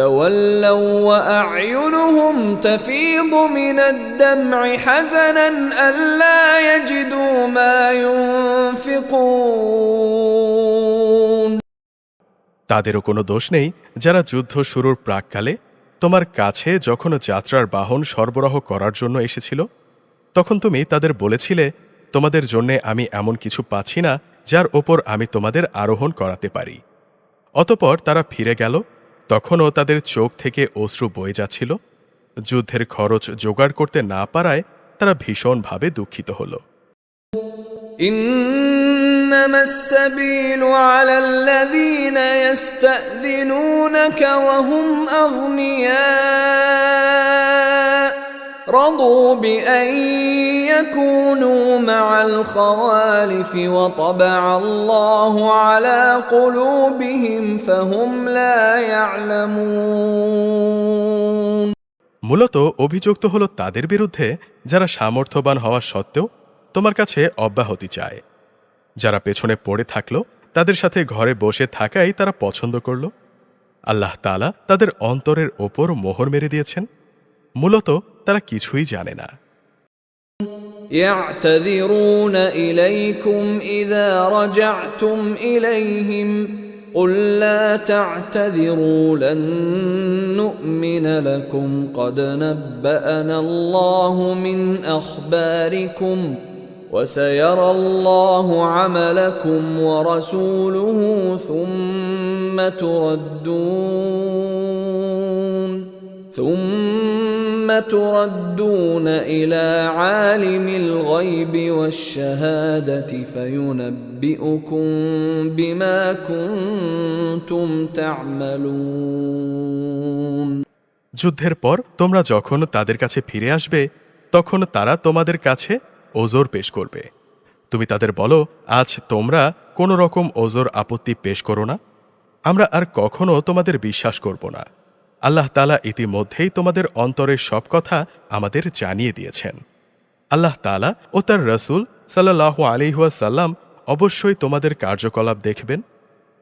تولوا وأعينهم تفيض من الدمع حزنا ألا يجدوا ما ينفقون। তাদেরও কোনো দোষ নেই যারা যুদ্ধ শুরুর প্রাককালে তোমার কাছে যখন যাত্রার বাহন সরবরাহ করার জন্য এসেছিল, তখন তুমি তাদের বলেছিলে, তোমাদের জন্যে আমি এমন কিছু পাচ্ছি না যার ওপর আমি তোমাদের আরোহণ করাতে পারি। অতঃপর তারা ফিরে গেল, তখনও তাদের চোখ থেকে অশ্রু বয়ে যাচ্ছিল। যুদ্ধের খরচ জোগাড় করতে না পারায় তারা ভীষণভাবে দুঃখিত হল। إنما السبيل على الذين يستأذنونك وهم أغنياء رضوا بأن يكونوا مع الخوالف وطبع الله على قلوبهم فهم لا يعلمون। মূলত অভিযুক্ত হল তাদের বিরুদ্ধে যারা সামর্থ্যবান হওয়া সত্ত্বেও তোমার কাছে অব্যাহতি চায়, যারা পেছনে পড়ে থাকলো তাদের সাথে ঘরে বসে থাকাই তারা পছন্দ করল। আল্লাহ তাআলা তাদের অন্তরের ওপর মোহর মেরে দিয়েছেন। মূলত তারা কিছুই জানে না। يعتذرون إليكم إذا رجعتم إليهم قل لا تعتذروا لن نؤمن لكم قد نبأنا الله من أخباركم وسيرى الله عملكم ورسوله ثم تردون إلى عالم الغيب والشهادة فينبئكم بما كنتم تعملون। যুদ্ধের পর তোমরা যখন তাদের কাছে ফিরে আসবে তখন তারা তোমাদের কাছে ওজর পেশ করবে। তুমি তাদের বলো, আজ তোমরা কোনো রকম ওজর আপত্তি পেশ করো না, আমরা আর কখনো তোমাদের বিশ্বাস করব না। আল্লাহ তাআলা ইতিমধ্যেই তোমাদের অন্তরের সব কথা আমাদের জানিয়ে দিয়েছেন। আল্লাহ তাআলা ও তার রাসূল সাল্লাল্লাহু আলাইহি ওয়াসাল্লাম অবশ্যই তোমাদের কার্যকলাপ দেখবেন।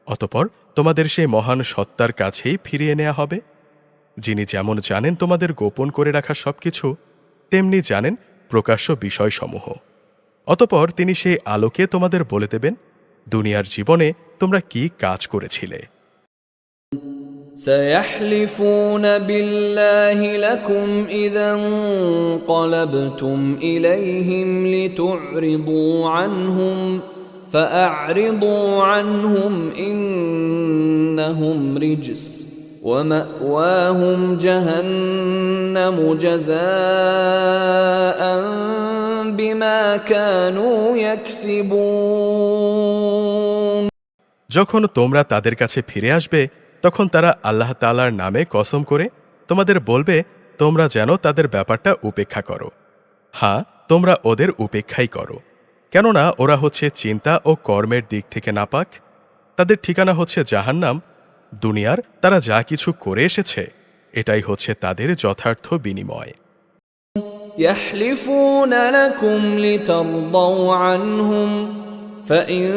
অতঃপর তোমাদের সেই মহান সত্তার কাছেই ফিরিয়ে নেওয়া হবে, যিনি যেমন জানেন তোমাদের গোপন করে রাখা সবকিছু, তেমনি জানেন প্রকাশ্য বিষয়সমূহ। অতঃপর তিনি সেই আলোকে তোমাদের বলে দেবেন দুনিয়ার জীবনে তোমরা কি কাজ করেছিলে। سيحلفون بالله لكم إذا انقلبتم إليهم لتعرضوا عنهم فأعرضوا عنهم إنهم رجس ومأواهم جهنم جزاء بما كانوا يكسبون। যখন তোমরা তাদের কাছে ফিরে আসবে তখন তারা আল্লাহ তাআলার নামে কসম করে তোমাদের বলবে, তোমরা যেন তাদের ব্যাপারটা উপেক্ষা করো। হ্যাঁ, তোমরা ওদের উপেক্ষাই করো, কেননা ওরা হচ্ছে চিন্তা ও কর্মের দিক থেকে নাপাক। তাদের ঠিকানা হচ্ছে জাহান্নাম। দুনিয়ার তারা যা কিছু করে এসেছে এটাই হচ্ছে তাদের যথার্থ বিনিময়। يحلفون لكم لترضوا عنهم فإن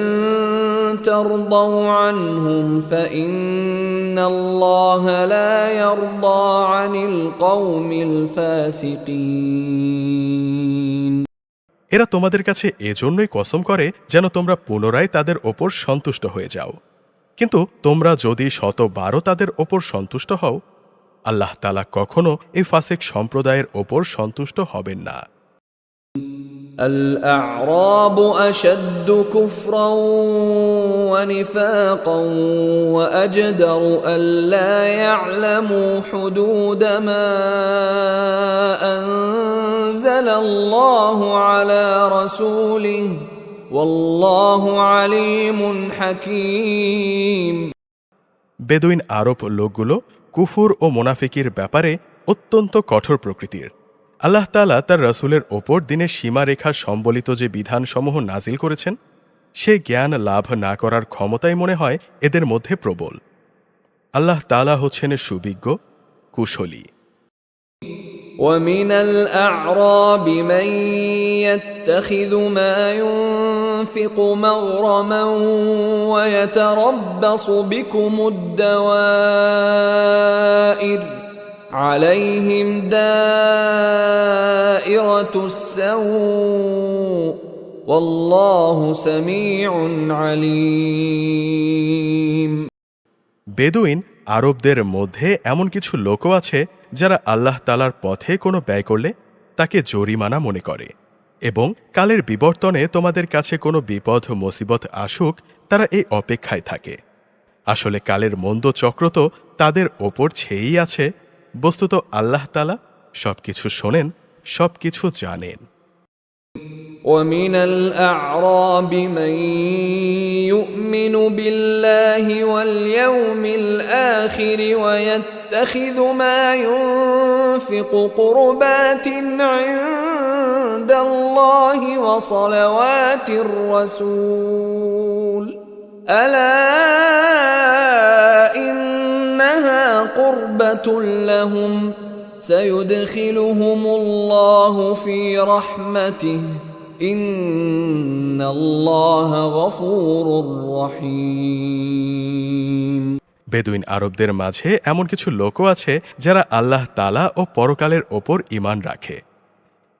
ترضوا عنهم فإن الله لا يرضى عن القوم الفاسقين। এরা তোমাদের কাছে এজন্যই কসম করে যেন তোমরা পুনরায় তাদের ওপর সন্তুষ্ট হয়ে যাও। কিন্তু তোমরা যদি 100 তাদের ওপর সন্তুষ্ট হও, আল্লাহ তাআলা কখনো এই ফাসিক সম্প্রদায়ের ওপর সন্তুষ্ট হবেন না। الأعراب أشد كفرا ونفاقا وأجدر ألا يعلموا حدود ما أنزل الله على رسوله والله عليم حكيم। বেদুইন আরব লোকগুলো কুফর ও মুনাফিকির ব্যাপারে অত্যন্ত কঠোর প্রকৃতির। আল্লাহ তাআলা তার রাসূলের ওপর দিনের সীমারেখা সম্বলিত যে বিধানসমূহ নাজিল করেছেন সে জ্ঞান লাভ না করার ক্ষমতাই মনে হয় এদের মধ্যে প্রবল। আল্লাহ তাআলা হচ্ছেন সুবিজ্ঞ, কুশলী। ومن الأعراب من يتخذ ما ينفق مغرما ويتربص بكم الدوائر عليهم دائرة السوء والله سميع عليم। বেদুইন আরবদের মধ্যে এমন কিছু লোকও আছে যারা আল্লাহ তাআলার পথে কোনো ব্যয় করলে তাকে জরিমানা মনে করে এবং কালের বিবর্তনে তোমাদের কাছে কোনো বিপদ মুসিবত আসুক তারা এই অপেক্ষায় থাকে। আসলে কালের মন্দ চক্র তো তাদের ওপর ছেয়েই আছে। বস্তুত আল্লাহ তাআলা সবকিছু শোনেন, সবকিছু জানেন। ومن الأعراب من يؤمن بالله واليوم الآخر ويتخذ ما ينفق قربات عند الله وصلوات الرسول ألا إنها قربة لهم سيدخلهم الله في رحمته ইন্নাল্লাহ গফুরুর রহিম। বেদুইন আরবদের মাঝে এমন কিছু লোকও আছে যারা আল্লাহ তাআলা ও পরকালের ওপর ঈমান রাখে।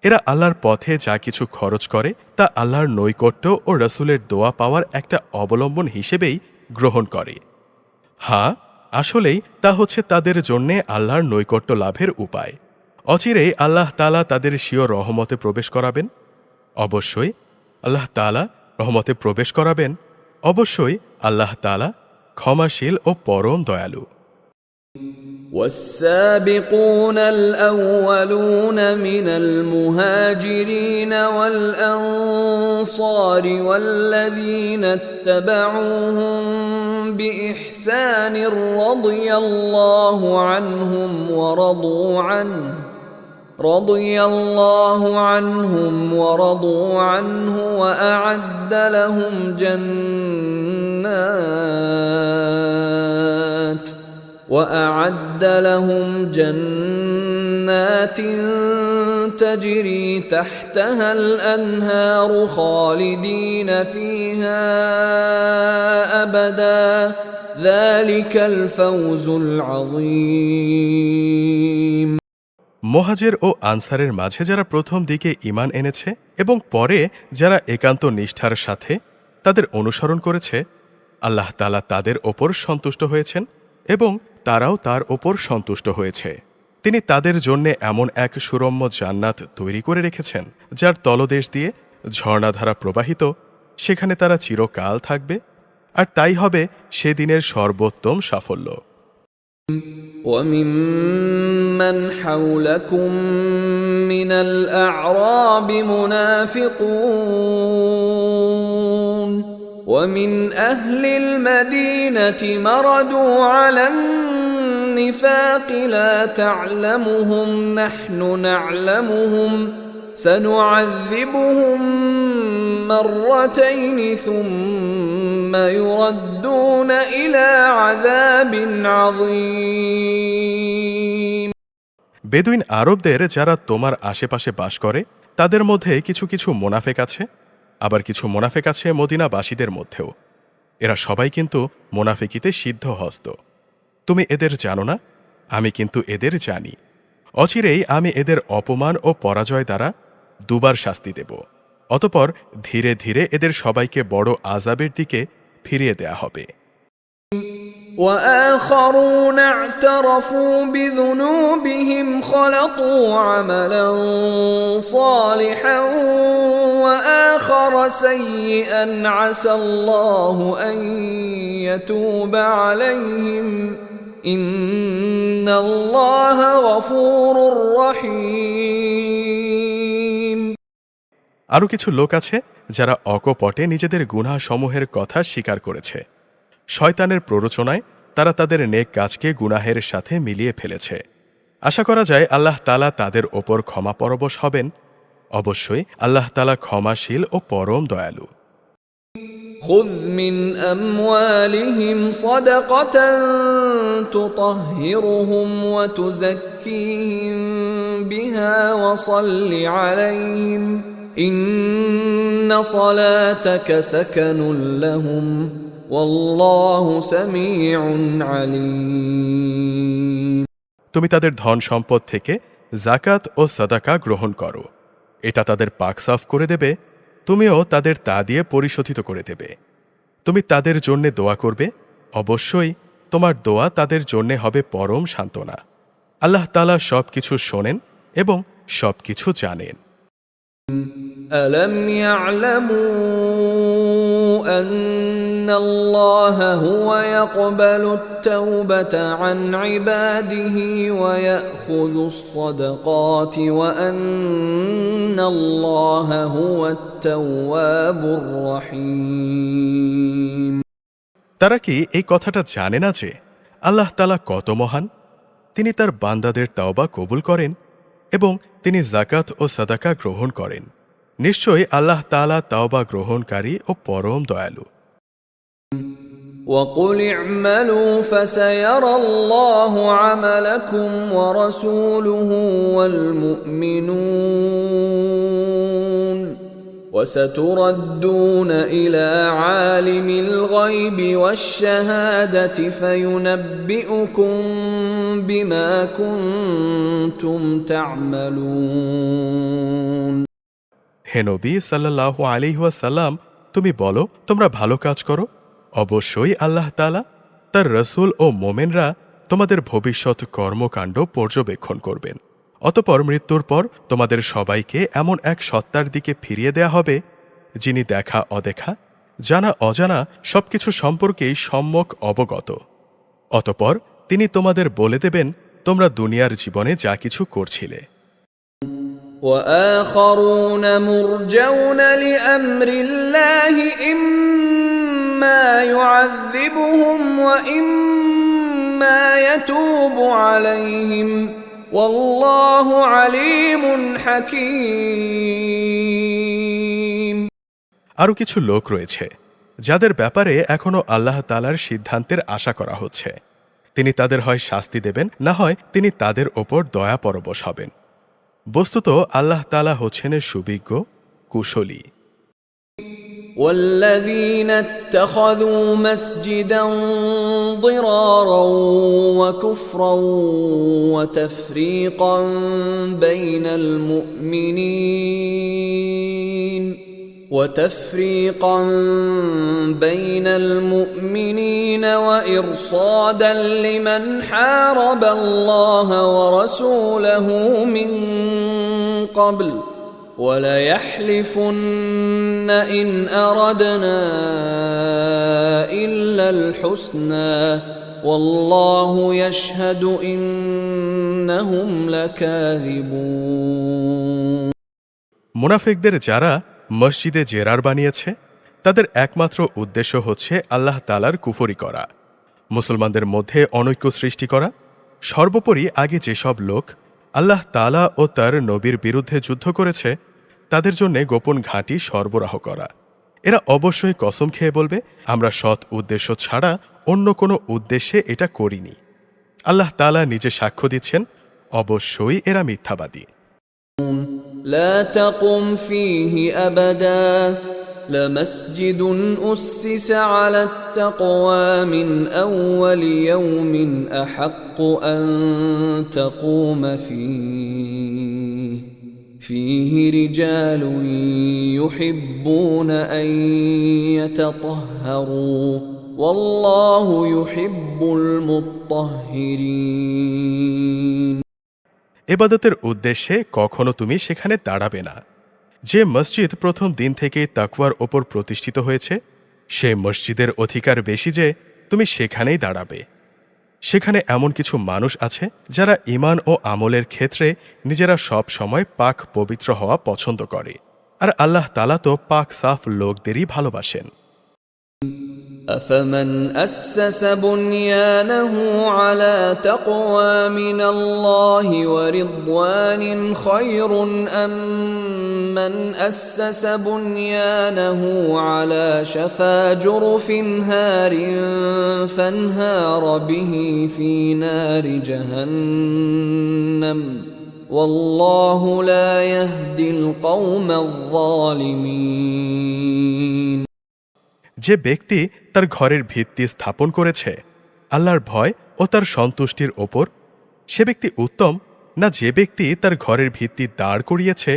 এরা আল্লাহর পথে যা কিছু খরচ করে তা আল্লাহর নৈকট্য ও রাসূলের দোয়া পাওয়ার একটা অবলম্বন হিসেবেই গ্রহণ করে। হ্যাঁ, আসলেই তা হচ্ছে তাদের জন্যে আল্লাহর নৈকট্য লাভের উপায়। অচিরেই আল্লাহ তাআলা তাদের স্বীয় রহমতে প্রবেশ করাবেন। অবশ্যই আল্লাহ তাআলা রহমতে প্রবেশ করাবেন। অবশ্যই আল্লাহ তাআলা ক্ষমাশীল ও পরম দয়ালু। والسابقون الأولون من المهاجرين والأنصار والذين اتبعوهم بإحسان رضي الله عنهم ورضوا عنه وأعد لهم جنات تجري تحتها الأنهار خالدين فيها أبدا ذلك الفوز العظيم। মুহাজির ও আনসারের মাঝে যারা প্রথম দিকে ঈমান এনেছে এবং পরে যারা একান্ত নিষ্ঠার সাথে তাদের অনুসরণ করেছে, আল্লাহ তাআলা তাদের ওপর সন্তুষ্ট হয়েছেন এবং তারাও তার ওপর সন্তুষ্ট হয়েছে। তিনি তাদের জন্যে এমন এক সুরম্য জান্নাত তৈরি করে রেখেছেন যার তলদেশ দিয়ে ঝর্ণাধারা প্রবাহিত, সেখানে তারা চিরকাল থাকবে, আর তাই হবে সেদিনের সর্বোত্তম সাফল্য। وممن حولكم من الأعراب منافقون ومن أهل المدينة مردوا على النفاق لا تعلمهم نحن نعلمهم سنعذبهم مرتين ثم يردون إلى عذاب عظيم। বেদুইন আরবদের যারা তোমার আশেপাশে বাস করে তাদের মধ্যে কিছু কিছু মোনাফেক আছে, আবার কিছু মোনাফেক আছে মদিনাবাসীদের মধ্যেও। এরা সবাই কিন্তু মোনাফেকিতে সিদ্ধহস্ত। তুমি এদের জানো না, আমি কিন্তু এদের জানি। অচিরেই আমি এদের অপমান ও পরাজয় দ্বারা দুবার শাস্তি দেব। অতঃপর ধীরে ধীরে এদের সবাইকে বড় আযাবের দিকে ফিরিয়ে দেয়া হবে। وآخرون اعترفوا بذنوبهم خلطوا عملا صالحا وآخر سيئا عسى الله أن يتوب عليهم إن الله غفور رحيم। আরও কিছু লোক আছে যারা অকপটে নিজেদের গুনাহ সমূহের কথা স্বীকার করেছে। শয়তানের প্ররোচনায় তারা তাদের নেক কাজকে গুনাহের সাথে মিলিয়ে ফেলেছে। আশা করা যায় আল্লাহ তাআলা তাদের ওপর ক্ষমা পরবশ হবেন। অবশ্যই আল্লাহ তাআলা ক্ষমাশীল ও পরম দয়ালু। خذ من أموالهم صدقة تطهرهم وتزكيهم بها وصل عليهم إن صلاتك سكن لهم والله سميع عليم। তুমি তাদের ধন সম্পদ থেকে যাকাত ও সাদাকা গ্রহণ করো, এটা তাদের পাক সাফ করে দেবে, তুমিও তাদের তা দিয়ে পরিশোধিত করে দেবে। তুমি তাদের জন্যে দোয়া করবে, অবশ্যই তোমার দোয়া তাদের জন্যে হবে পরম সান্ত্বনা। আল্লাহ তাআলা সবকিছু শোনেন এবং সবকিছু জানেন। ألم يعلموا أن الله هو يقبل التوبة عن عباده ويأخذ الصدقات وأن الله هو التواب الرحيم। তারা কি এই কথাটা জানে না যে আল্লাহ তাআলা কত মহান? তিনি তার বান্দাদের তাওবা কবুল করেন এবং তিনি যাকাত ও সাদাকা গ্রহণ করেন। নিশ্চয়ই আল্লাহ তাআলা তাওবা গ্রহণকারী ও পরম দয়ালু। وقل اعملوا فسيرى الله عملكم ورسوله والمؤمنون وستردون إلى عالم الغيب والشهادة فينبئكم بما كنتم تعملون। হে নবী সাল্লাল্লাহু আলাইহি ওয়াসাল্লাম, তুমি বলো, তোমরা ভালো কাজ করো, অবশ্যই আল্লাহ তাআলা, তার রাসূল ও মোমেনরা তোমাদের ভবিষ্যৎ কর্মকাণ্ড পর্যবেক্ষণ করবেন। অতঃপর মৃত্যুর পর তোমাদের সবাইকে এমন এক সত্তার দিকে ফিরিয়ে দেয়া হবে যিনি দেখা অদেখা, জানা অজানা সবকিছু সম্পর্কেই সম্যক অবগত। অতঃপর তিনি তোমাদের বলে দেবেন তোমরা দুনিয়ার জীবনে যা কিছু করছিলে। وآخرون مرجون لأمر الله إما يعذبهم وإما يتوب عليهم والله عليم حكيم। আরও কিছু লোক রয়েছে যাদের ব্যাপারে এখনও আল্লাহ তাআলার সিদ্ধান্তের আশা করা হচ্ছে। তিনি তাদের হয় শাস্তি দেবেন, না হয় তিনি তাদের ওপর দয়া পরবশ হবেন। বস্তুত আল্লাহ তাআলা হচ্ছেন সুবিজ্ঞ, কুশলী। والذين اتخذوا مسجدا ضرارا وكفرا وتفريقا بين المؤمنين وإرصادا لمن حارب الله ورسوله من قبل وليحلفن إن أردنا إلا الحسنى والله يشهد إنهم لكاذبون। মুনাফিকদের যারা মসজিদে জেরার বানিয়েছে তাদের একমাত্র উদ্দেশ্য হচ্ছে আল্লাহ তাআলার কুফরি করা, মুসলমানদের মধ্যে অনৈক্য সৃষ্টি করা। সর্বোপরি আগে যেসব লোক আল্লাহ তাআলা ও তার নবীর বিরুদ্ধে যুদ্ধ করেছে তাদের জন্য গোপন ঘাঁটি সরবরাহ করা। এরা অবশ্যই কসম খেয়ে বলবে, আমরা সৎ উদ্দেশ্য ছাড়া অন্য কোনো উদ্দেশ্যে এটা করিনি। আল্লাহ তাআলা নিজে সাক্ষ্য দিচ্ছেন, অবশ্যই এরা মিথ্যাবাদী। لا تقم فيه أبدا لمسجد أسس على التقوى من أول يوم أحق أن تقوم فيه رجال يحبون أن يتطهروا والله يحب المطهرين। ইবাদতের উদ্দেশ্যে কখনো তুমি সেখানে দাঁড়াবে না। যে মসজিদ প্রথম দিন থেকে তাকওয়ার ওপর প্রতিষ্ঠিত হয়েছে সে মসজিদের অধিকার বেশি যে তুমি সেখানেই দাঁড়াবে। সেখানে এমন কিছু মানুষ আছে যারা ঈমান ও আমলের ক্ষেত্রে নিজেরা সব সময় পাক পবিত্র হওয়া পছন্দ করে, আর আল্লাহ তাআলা তো পাক সাফ লোকদেরই ভালোবাসেন। أفمن أسس بنيانه على تقوى من الله ورضوان خير أم من أسس بنيانه على شفا جرف هار فانهار به في نار جهنم والله لا يهدي القوم الظالمين যে ব্যক্তি তার ঘরের ভিত্তি স্থাপন করেছে আল্লাহর ভয় ও তার সন্তুষ্টির ওপর, সে ব্যক্তি উত্তম না যে ব্যক্তি তার ঘরের ভিত্তি দাঁড় করিয়েছে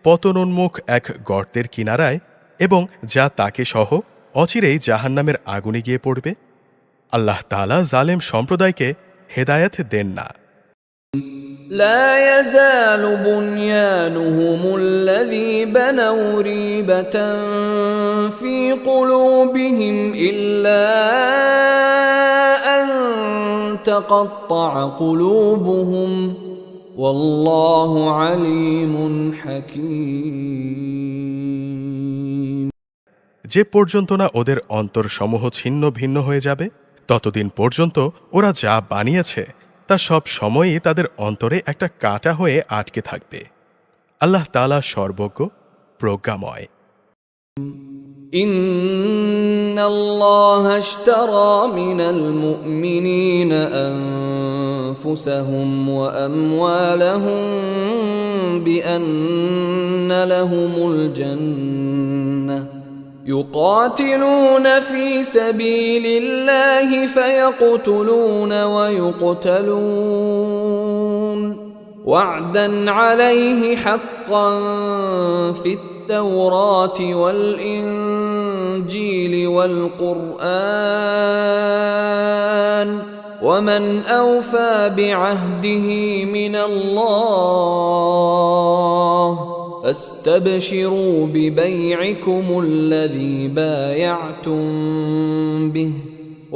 পতনোন্মুখ এক গর্তের কিনারায় এবং যা তাকে সহ অচিরেই জাহান্নামের আগুনে গিয়ে পড়বে? আল্লাহ তাআলা জালেম সম্প্রদায়কে হেদায়েত দেন না। لا يزال بنيانهم الذي بنوا ريبة في قلوبهم إلا أن تقطع قلوبهم والله عليم حكيم যে পর্যন্ত না ওদের অন্তরসমূহ ছিন্ন ভিন্ন হয়ে যাবে ততদিন পর্যন্ত ওরা যা বানিয়েছে তা সব সময়ই তাদের অন্তরে একটা কাঁটা হয়ে আটকে থাকবে। আল্লাহ তাআলা সর্বজ্ঞ, প্রজ্ঞাময়। إن الله اشترى من المؤمنين أنفسهم وأموالهم بأن لهم الجنة يقاتلون في سبيل الله فيقتلون ويقتلون وعدا عليه حقا في التوراة والإنجيل والقرآن ومن أوفى بعهده من الله فاستبشروا ببيعكم الذي بايعتم به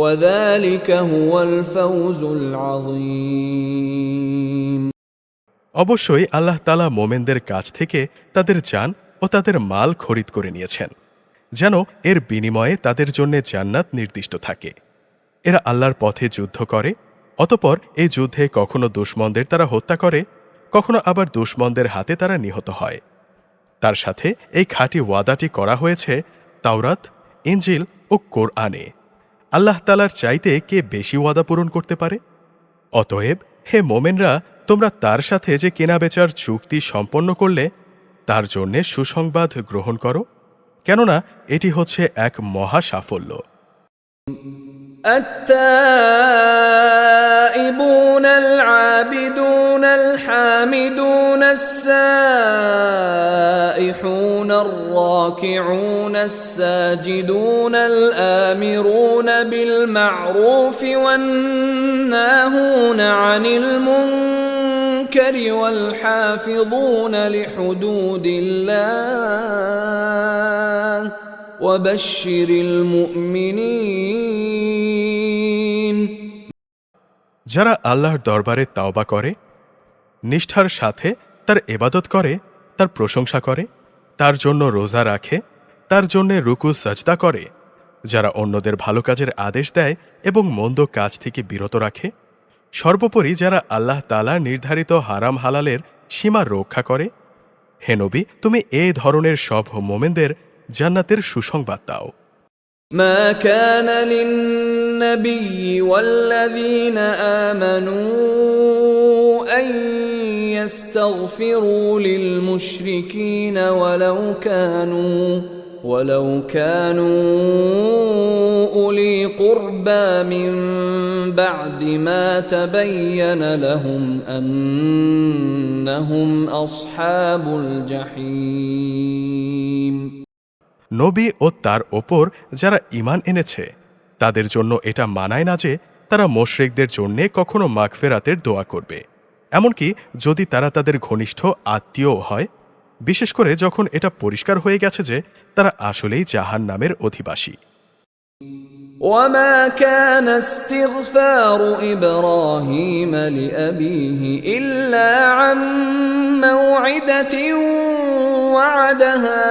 وذلك هو الفوز العظيم অবশ্যই আল্লাহ তাআলা মোমেনদের কাছ থেকে তাদের জান ও তাদের মাল খরিদ করে নিয়েছেন যেন এর বিনিময়ে তাদের জন্য জান্নাত নির্দিষ্ট থাকে। এরা আল্লাহর পথে যুদ্ধ করে, অতঃপর এই যুদ্ধে কখনো দুশমনদের তারা হত্যা করে, কখনো আবার দুশমনদের হাতে তারা নিহত হয়। তার সাথে এই খাঁটি ওয়াদাটি করা হয়েছে তাওরাত, ইনজিল ও কোরআনে। আল্লাহ তাআলার চাইতে কে বেশি ওয়াদা পূরণ করতে পারে? অতএব হে মোমেনরা, তোমরা তার সাথে যে কেনাবেচার চুক্তি সম্পন্ন করলে তার জন্যে সুসংবাদ গ্রহণ করো, কেননা এটি হচ্ছে এক মহা সাফল্য। التائبون العابدون الحامدون السائحون الراكعون الساجدون الآمرون بالمعروف والناهون عن المنكر والحافظون لحدود الله وبشر المؤمنين যারা আল্লাহর দরবারে তাওবা করে, নিষ্ঠার সাথে তার ইবাদত করে, তার প্রশংসা করে, তার জন্য রোজা রাখে, তার জন্যে রুকু সাজদা করে, যারা অন্যদের ভালো কাজের আদেশ দেয় এবং মন্দ কাজ থেকে বিরত রাখে, সর্বোপরি যারা আল্লাহ তাআলা নির্ধারিত হারাম হালালের সীমা রক্ষা করে, হে নবী, তুমি এই ধরনের সব মোমেনদের জান্নাতের সুসংবাদ দাও। ما كان للنبي والذين آمنوا أن يستغفروا للمشركين ولو كانوا أولي قربى من بعد ما تبين لهم أنهم أصحاب الجحيم নবী ও তার ওপর যারা ঈমান এনেছে তাদের জন্য এটা মানায় না যে তারা মুশরিকদের জন্য কখনো মাগফিরাতের দোয়া করবে, এমনকি যদি তারা তাদের ঘনিষ্ঠ আত্মীয় হয়, বিশেষ করে যখন এটা পরিষ্কার হয়ে গেছে যে তারা আসলেই জাহান্নামের অধিবাসী। وما كان استغفار إبراهيم لأبيه إلا عن موعدة وعدها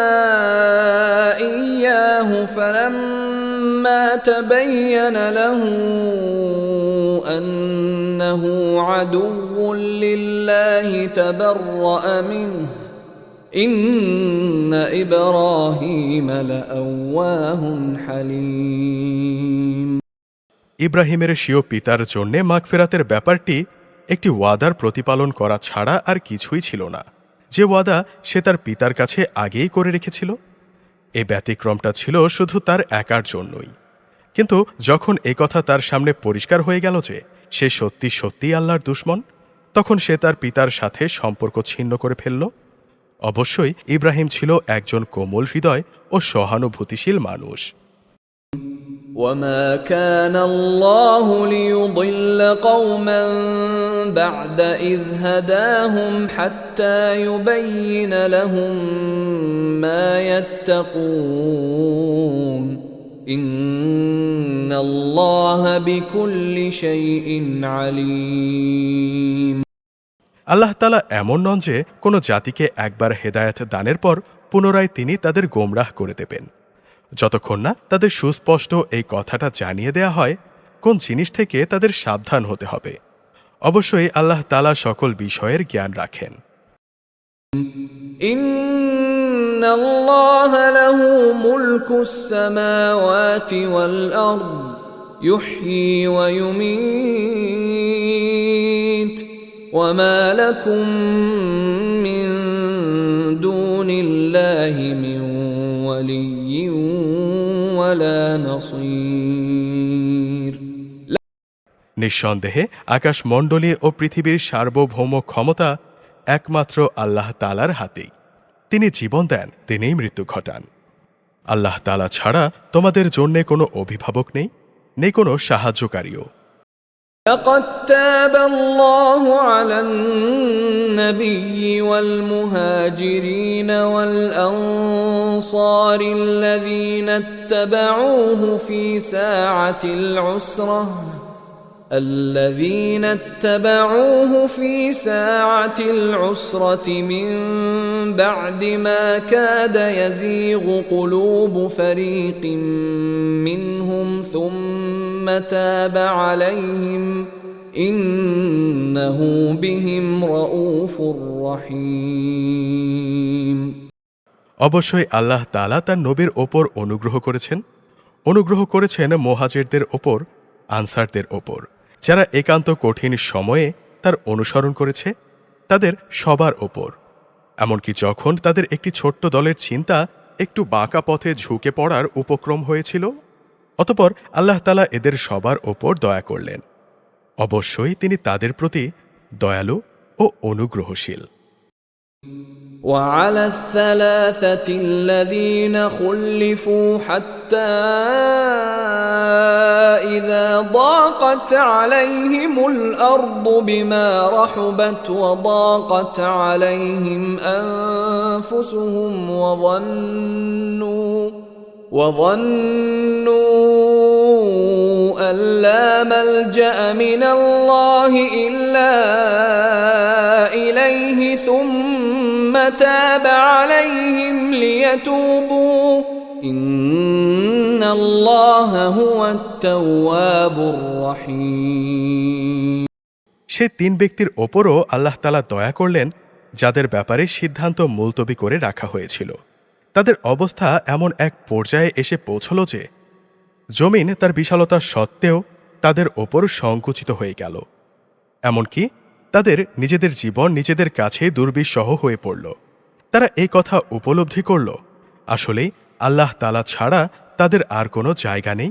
إياه فلما تبين له أنه عدو لله تبرأ منه إن إبراهيم لأواه حليم ইব্রাহিমের স্বীয় পিতার জন্যে মাগফিরাতের ব্যাপারটি একটি ওয়াদার প্রতিপালন করা ছাড়া আর কিছুই ছিল না, যে ওয়াদা সে তার পিতার কাছে আগেই করে রেখেছিল। এই ব্যতিক্রমটা ছিল শুধু তার একার জন্যই। কিন্তু যখন এই কথা তার সামনে পরিষ্কার হয়ে গেল যে সে সত্যি সত্যি আল্লাহর দুশমন, তখন সে তার পিতার সাথে সম্পর্ক ছিন্ন করে ফেলল। অবশ্যই ইব্রাহিম ছিল একজন কোমল হৃদয় ও সহানুভূতিশীল মানুষ। وما كان الله ليضل قوما بعد إذ هداهم حتى يبين لهم ما يتقون إن الله بكل شيء عليم আল্লাহ তাআলা এমন নন যে কোনো জাতিকে একবার হেদায়েত দানের পর পুনরায় তিনি তাদের গোমরাহ করে দেবেন, যতক্ষণ না তাদের সুস্পষ্ট এই কথাটা জানিয়ে দেয়া হয় কোন জিনিস থেকে তাদের সাবধান হতে হবে। অবশ্যই আল্লাহ তাআলা সকল বিষয়ের জ্ঞান রাখেন। ইন্নাল্লাহা লাহু মুলকুস সামাওয়াতি ওয়াল আরদ ইউহয়ী ওয়া ইউমীত ওয়া মা লাকুম মিন দুনিল্লাহি মিন ওয়ালিয়্যিন ওয়ালা নাসীর। নিঃসন্দেহে আকাশমণ্ডলী ও পৃথিবীর সার্বভৌম ক্ষমতা একমাত্র আল্লাহ তাআলার হাতেই। তিনি জীবন দেন, তিনিই মৃত্যু ঘটান। আল্লাহ তাআলা ছাড়া তোমাদের জন্যে কোনো অভিভাবক নেই, নেই কোনো সাহায্যকারীও। لقد تاب الله على النبي والمهاجرين والأنصار الذين اتبعوه في ساعة العسرة من بعد ما كاد يزيغ قلوب فريق منهم ثم تاب عليهم إنه بهم رؤوف رحيم। অবশ্যই আল্লাহ তাআলা তার নবীর ওপর অনুগ্রহ করেছেন মুহাজিরদের ওপর, আনসারদের ওপর, যারা একান্ত কঠিন সময়ে তার অনুসরণ করেছে, তাদের সবার ওপর। এমনকি যখন তাদের একটি ছোট্ট দলের চিন্তা একটু বাঁকা পথে ঝুঁকে পড়ার উপক্রম হয়েছিল, অতঃপর আল্লাহ তাআলা এদের সবার ওপর দয়া করলেন। অবশ্যই তিনি তাদের প্রতি দয়ালু ও অনুগ্রহশীল। وعلى الثلاثة الذين خلفوا حتى إذا ضاقت عليهم الأرض بما رحبت وضاقت عليهم أنفسهم وظنوا أن لا ملجأ من الله إلا إليه ثم تاب عليهم ليتوبوا إن الله هو التواب الرحيم। সে তিন ব্যক্তির ওপরও আল্লাহ তাআলা দয়া করলেন যাদের ব্যাপারে সিদ্ধান্ত মুলতবি করে রাখা হয়েছিল। তাদের অবস্থা এমন এক পর্যায়ে এসে পৌঁছল যে জমিন তার বিশালতা সত্ত্বেও তাদের ওপর সংকুচিত হয়ে গেল। এমনকি তাদের নিজেদের জীবন নিজেদের কাছে দুর্বিষহ হয়ে পড়ল। তারা এই কথা উপলব্ধি করল, আসলেই আল্লাহ তাআলা ছাড়া তাদের আর কোনো জায়গা নেই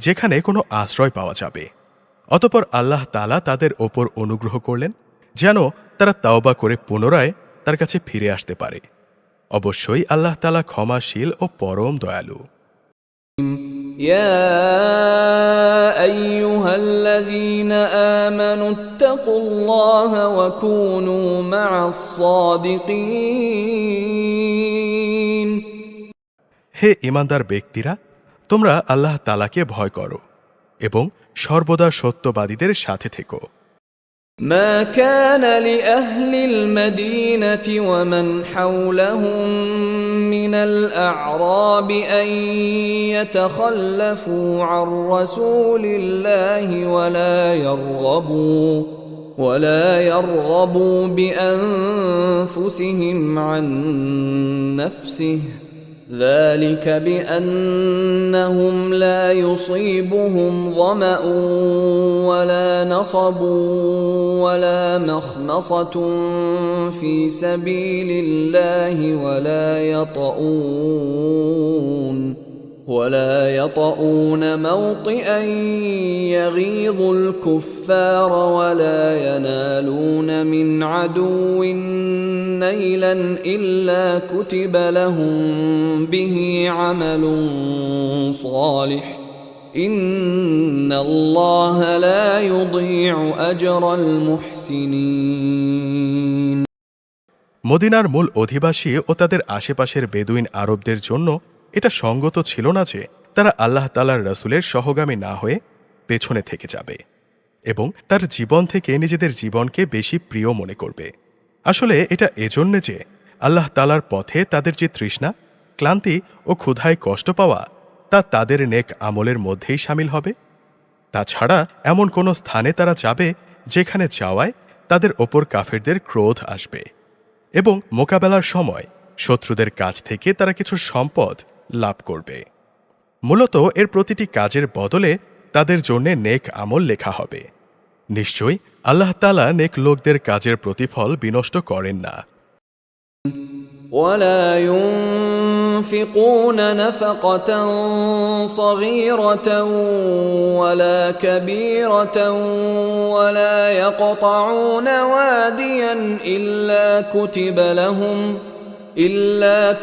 যেখানে কোনো আশ্রয় পাওয়া যাবে। অতঃপর আল্লাহ তাআলা তাদের ওপর অনুগ্রহ করলেন যেন তারা তাওবা করে পুনরায় তার কাছে ফিরে আসতে পারে। অবশ্যই আল্লাহ তাআলা ক্ষমাশীল ও পরম দয়ালু। يا أيها الذين آمنوا اتقوا الله وكونوا مع الصادقين। হে ঈমানদার ব্যক্তিরা, তোমরা আল্লাহ তাআলাকে ভয় করো এবং সর্বদা সত্যবাদীদের সাথে থেকো। ما كان لأهل المدينة ومن حولهم من الأعراب أن يتخلفوا عن رسول الله ولا يرغبوا بأنفسهم عن نفسه، ذلك بأنهم لا يصيبهم ظمأ ولا نصب ولا مخمصة في سبيل الله ولا يطؤون موطئا يغيظ الكفار ولا ينالون من عدو نيلا إلا كتب لهم به عمل صالح إن الله لا يضيع أجر المحسنين। মদিনার মূল অধিবাসী ও তাদের আশেপাশের বেদুইন আরবদের জন্য এটা সঙ্গত ছিল না যে তারা আল্লাহ তাআলার রাসূলের সহগামী না হয়ে পেছনে থেকে যাবে এবং তার জীবন থেকে নিজেদের জীবনকে বেশি প্রিয় মনে করবে। আসলে এটা এজন্য যে আল্লাহ তাআলার পথে তাদের যে তৃষ্ণা, ক্লান্তি ও ক্ষুধায় কষ্ট পাওয়া তা তাদের নেক আমলের মধ্যেই শামিল হবে। তাছাড়া এমন কোনো স্থানে তারা যাবে যেখানে যাওয়ায় তাদের ওপর কাফেরদের ক্রোধ আসবে এবং মোকাবেলার সময় শত্রুদের কাছ থেকে তারা কিছু সম্পদ লাভ করবে। মূলত এর প্রতিটি কাজের বদলে তাদের জন্য নেক আমল লেখা হবে। নিশ্চয়ই আল্লাহ তাআলা নেক লোকদের কাজের প্রতিফল বিনষ্ট করেন না। ولا ينفقون نفقة صغيرة ولا كبيرة ولا يقطعون واديا إلا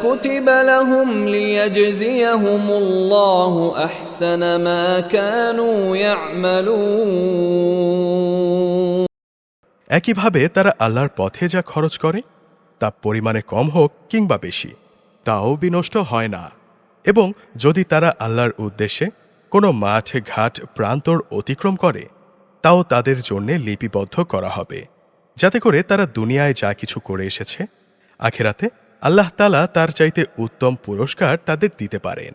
كتب لهم ليجزيهم الله أحسن ما كانوا يعملون। একইভাবে তারা আল্লাহর পথে যা খরচ করে তা পরিমাণে কম হোক কিংবা বেশি, তাও বিনষ্ট হয় না। এবং যদি তারা আল্লাহর উদ্দেশ্যে কোনো মাঠ, ঘাট, প্রান্তর অতিক্রম করে তাও তাদের জন্যে লিপিবদ্ধ করা হবে, যাতে করে তারা দুনিয়ায় যা কিছু করে এসেছে আখিরাতে আল্লাহ তাআলা তার চাইতে উত্তম পুরস্কার তাদের দিতে পারেন।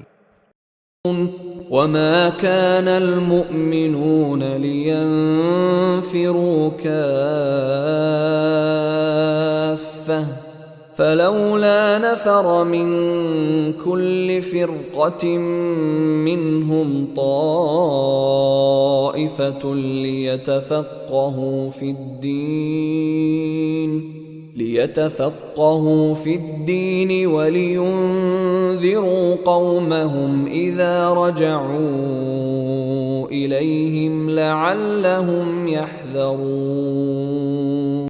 وما كان المؤمنون لينفروا كافة فلولا نفر من كل فرقة منهم طائفة ليتفقهوا في الدين ولينذروا قومهم إذا رجعوا إليهم لعلهم يحذرون।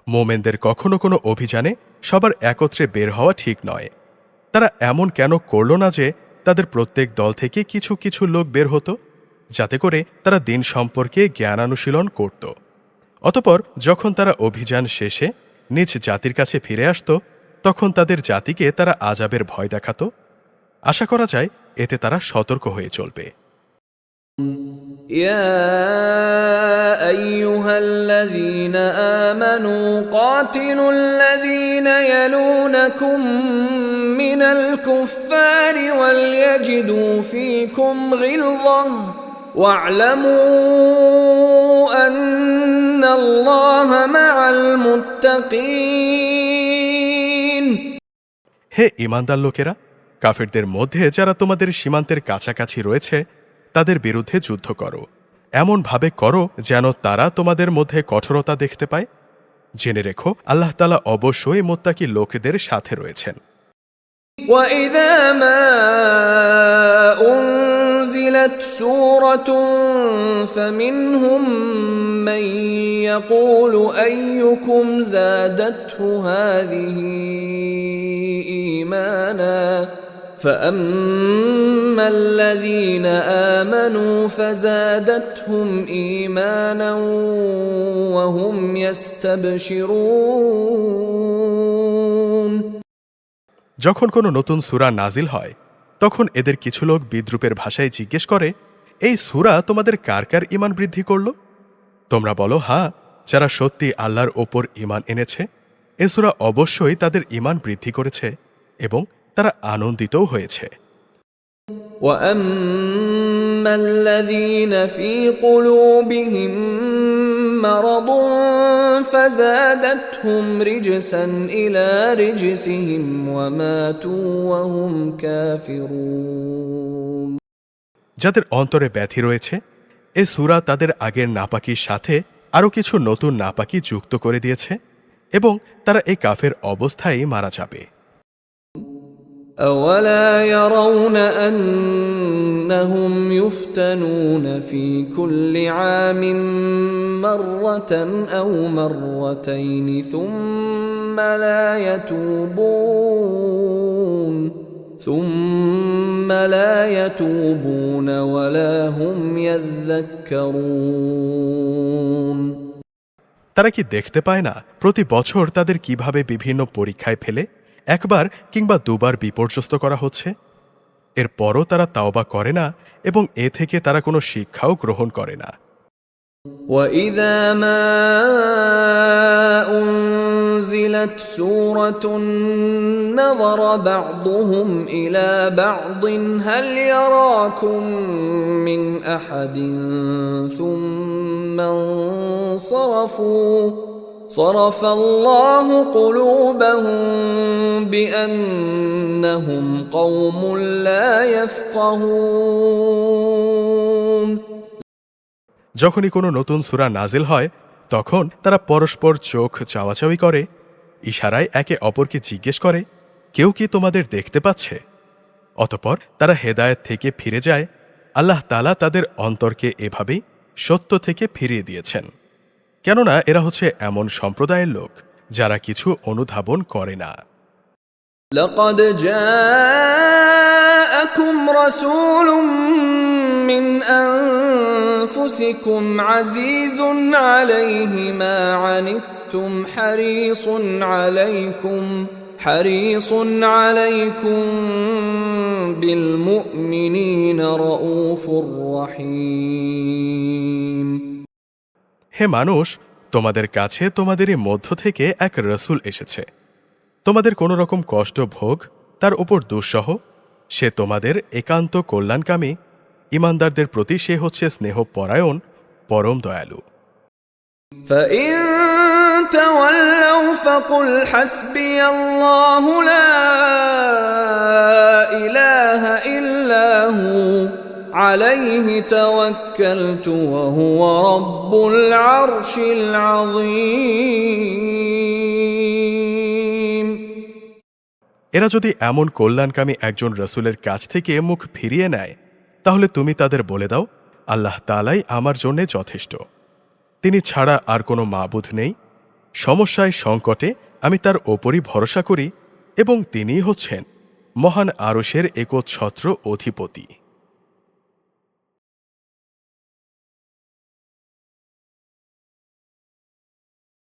মোমেনদের কখনো কোনো অভিযানে সবার একত্রে বের হওয়া ঠিক নয়। তারা এমন কেন করল না যে তাদের প্রত্যেক দল থেকে কিছু কিছু লোক বের হতো, যাতে করে তারা দিন সম্পর্কে জ্ঞানানুশীলন করত। অতঃপর যখন তারা অভিযান শেষে নিজ জাতির কাছে ফিরে আসত তখন তাদের জাতিকে তারা আযাবের ভয় দেখাত। আশা করা যায় এতে তারা সতর্ক হয়ে চলবে। يا أيها الذين آمنوا قاتلوا الذين يلونكم من الكفار وليجدوا فيكم غلظة واعلموا أن الله مع المتقين। হে ঈমানদার লোকেরা, কাফেরদের মধ্যে যারা তোমাদের সীমান্তের কাছাকাছি রয়েছে তাদের বিরুদ্ধে যুদ্ধ করো, এমন ভাবে করো যেন তারা তোমাদের মধ্যে কঠোরতা দেখতে পায়। জেনে রেখো আল্লাহ তাআলা অবশ্যই মুত্তাকী লোকেদের সাথে রয়েছেন। وَإِذَا مَا أُنزِلَتْ سُورَةٌ فَمِنْهُم مَّن يَقُولُ أَيُّكُمْ زَادَتْهُ هَٰذِهِ إِيمَانًا فَأَمَّا الَّذِينَ آمَنُوا فَزَادَتْهُمْ إِيمَانًا وَهُمْ يَسْتَبْشِرُونَ। যখন কোনো নতুন সূরা নাজিল হয় তখন এদের কিছু লোক বিদ্রূপের ভাষায় জিজ্ঞেস করে, এই সূরা তোমাদের কার কার ঈমান বৃদ্ধি করল? তোমরা বলো, হ্যাঁ, যারা সত্যি আল্লাহর ওপর ঈমান এনেছে, এ সূরা অবশ্যই তাদের ঈমান বৃদ্ধি করেছে এবং তারা আনন্দিতও হয়েছে। وأما الذين في قلوبهم مرض فزادتهم رجسا إلى رجسهم وماتوا وهم كافرون। যাদের অন্তরে ব্যাধি রয়েছে, এ সূরা তাদের আগের নাপাকির সাথে আরও কিছু নতুন নাপাকি যুক্ত করে দিয়েছে এবং তারা এই কাফের অবস্থায় মারা যাবে। أولا يرون أنهم يفتنون في كل عام مرة أو مرتين ثم لا يتوبون ولا هم يذكرون। তারা কি দেখতে পায় না প্রতি বছর তাদের কিভাবে বিভিন্ন পরীক্ষায় ফেলে একবার কিংবা দুবার বিপর্যস্ত করা হচ্ছে? এরপরও তারা তাওবা করে না এবং এ থেকে তারা কোনো শিক্ষাও গ্রহণ করে না। وَإِذَا مَا أُنزِلَتْ سُورَةٌ نَظَرَ بَعْضُهُمْ إِلَى بَعْضٍ هَلْ يَرَاكُم مِّنْ أَحَدٍ ثُمَّ انصَرَفُوا صَرَفَ اللَّهُ قُلُوبَهُم بِأَنَّهُمْ قَوْمٌ لَّا يَفْقَهُونَ। যখনই কোনো নতুন সূরা নাজিল হয় তখন তারা পরস্পর চোখ চাওয়াচাওয়ি করে, ইশারায় একে অপরকে জিজ্ঞেস করে, কেউ কি তোমাদের দেখতে পাচ্ছে? অতঃপর তারা হেদায়েত থেকে ফিরে যায়। আল্লাহ তাআলা তাদের অন্তরকে এভাবেই সত্য থেকে ফিরিয়ে দিয়েছেন, কেননা এরা হচ্ছে এমন সম্প্রদায়ের লোক যারা কিছু অনুধাবন করে না। لقد جاءكم رسول من أنفسكم عزيز عليه ما عنتم حريص عليكم بالمؤمنين رؤوف رحيم। হে মানুষ, তোমাদের কাছে তোমাদেরই মধ্য থেকে এক রসূল এসেছে। তোমাদের কোনো রকম কষ্ট ভোগ তার উপর দুঃসহ, সে তোমাদের একান্ত কল্যাণকামী। ঈমানদারদের প্রতি সে হচ্ছে স্নেহপরায়ণ, পরম দয়ালু। فإن تولوا فقل حسبي الله لا إله إلا هو عليه توكلت وهو رب العرش العظيم। এরা যদি এমন কল্যাণকামী একজন রসূলের কাছ থেকে মুখ ফিরিয়ে নেয়, তাহলে তুমি তাদের বলে দাও, আল্লাহ তাআলাই আমার জন্যে যথেষ্ট, তিনি ছাড়া আর কোনো মাবুদ নেই। সমস্যায় সংকটে আমি তার ওপরই ভরসা করি এবং তিনিই হচ্ছেন মহান আরশের একচ্ছত্র অধিপতি।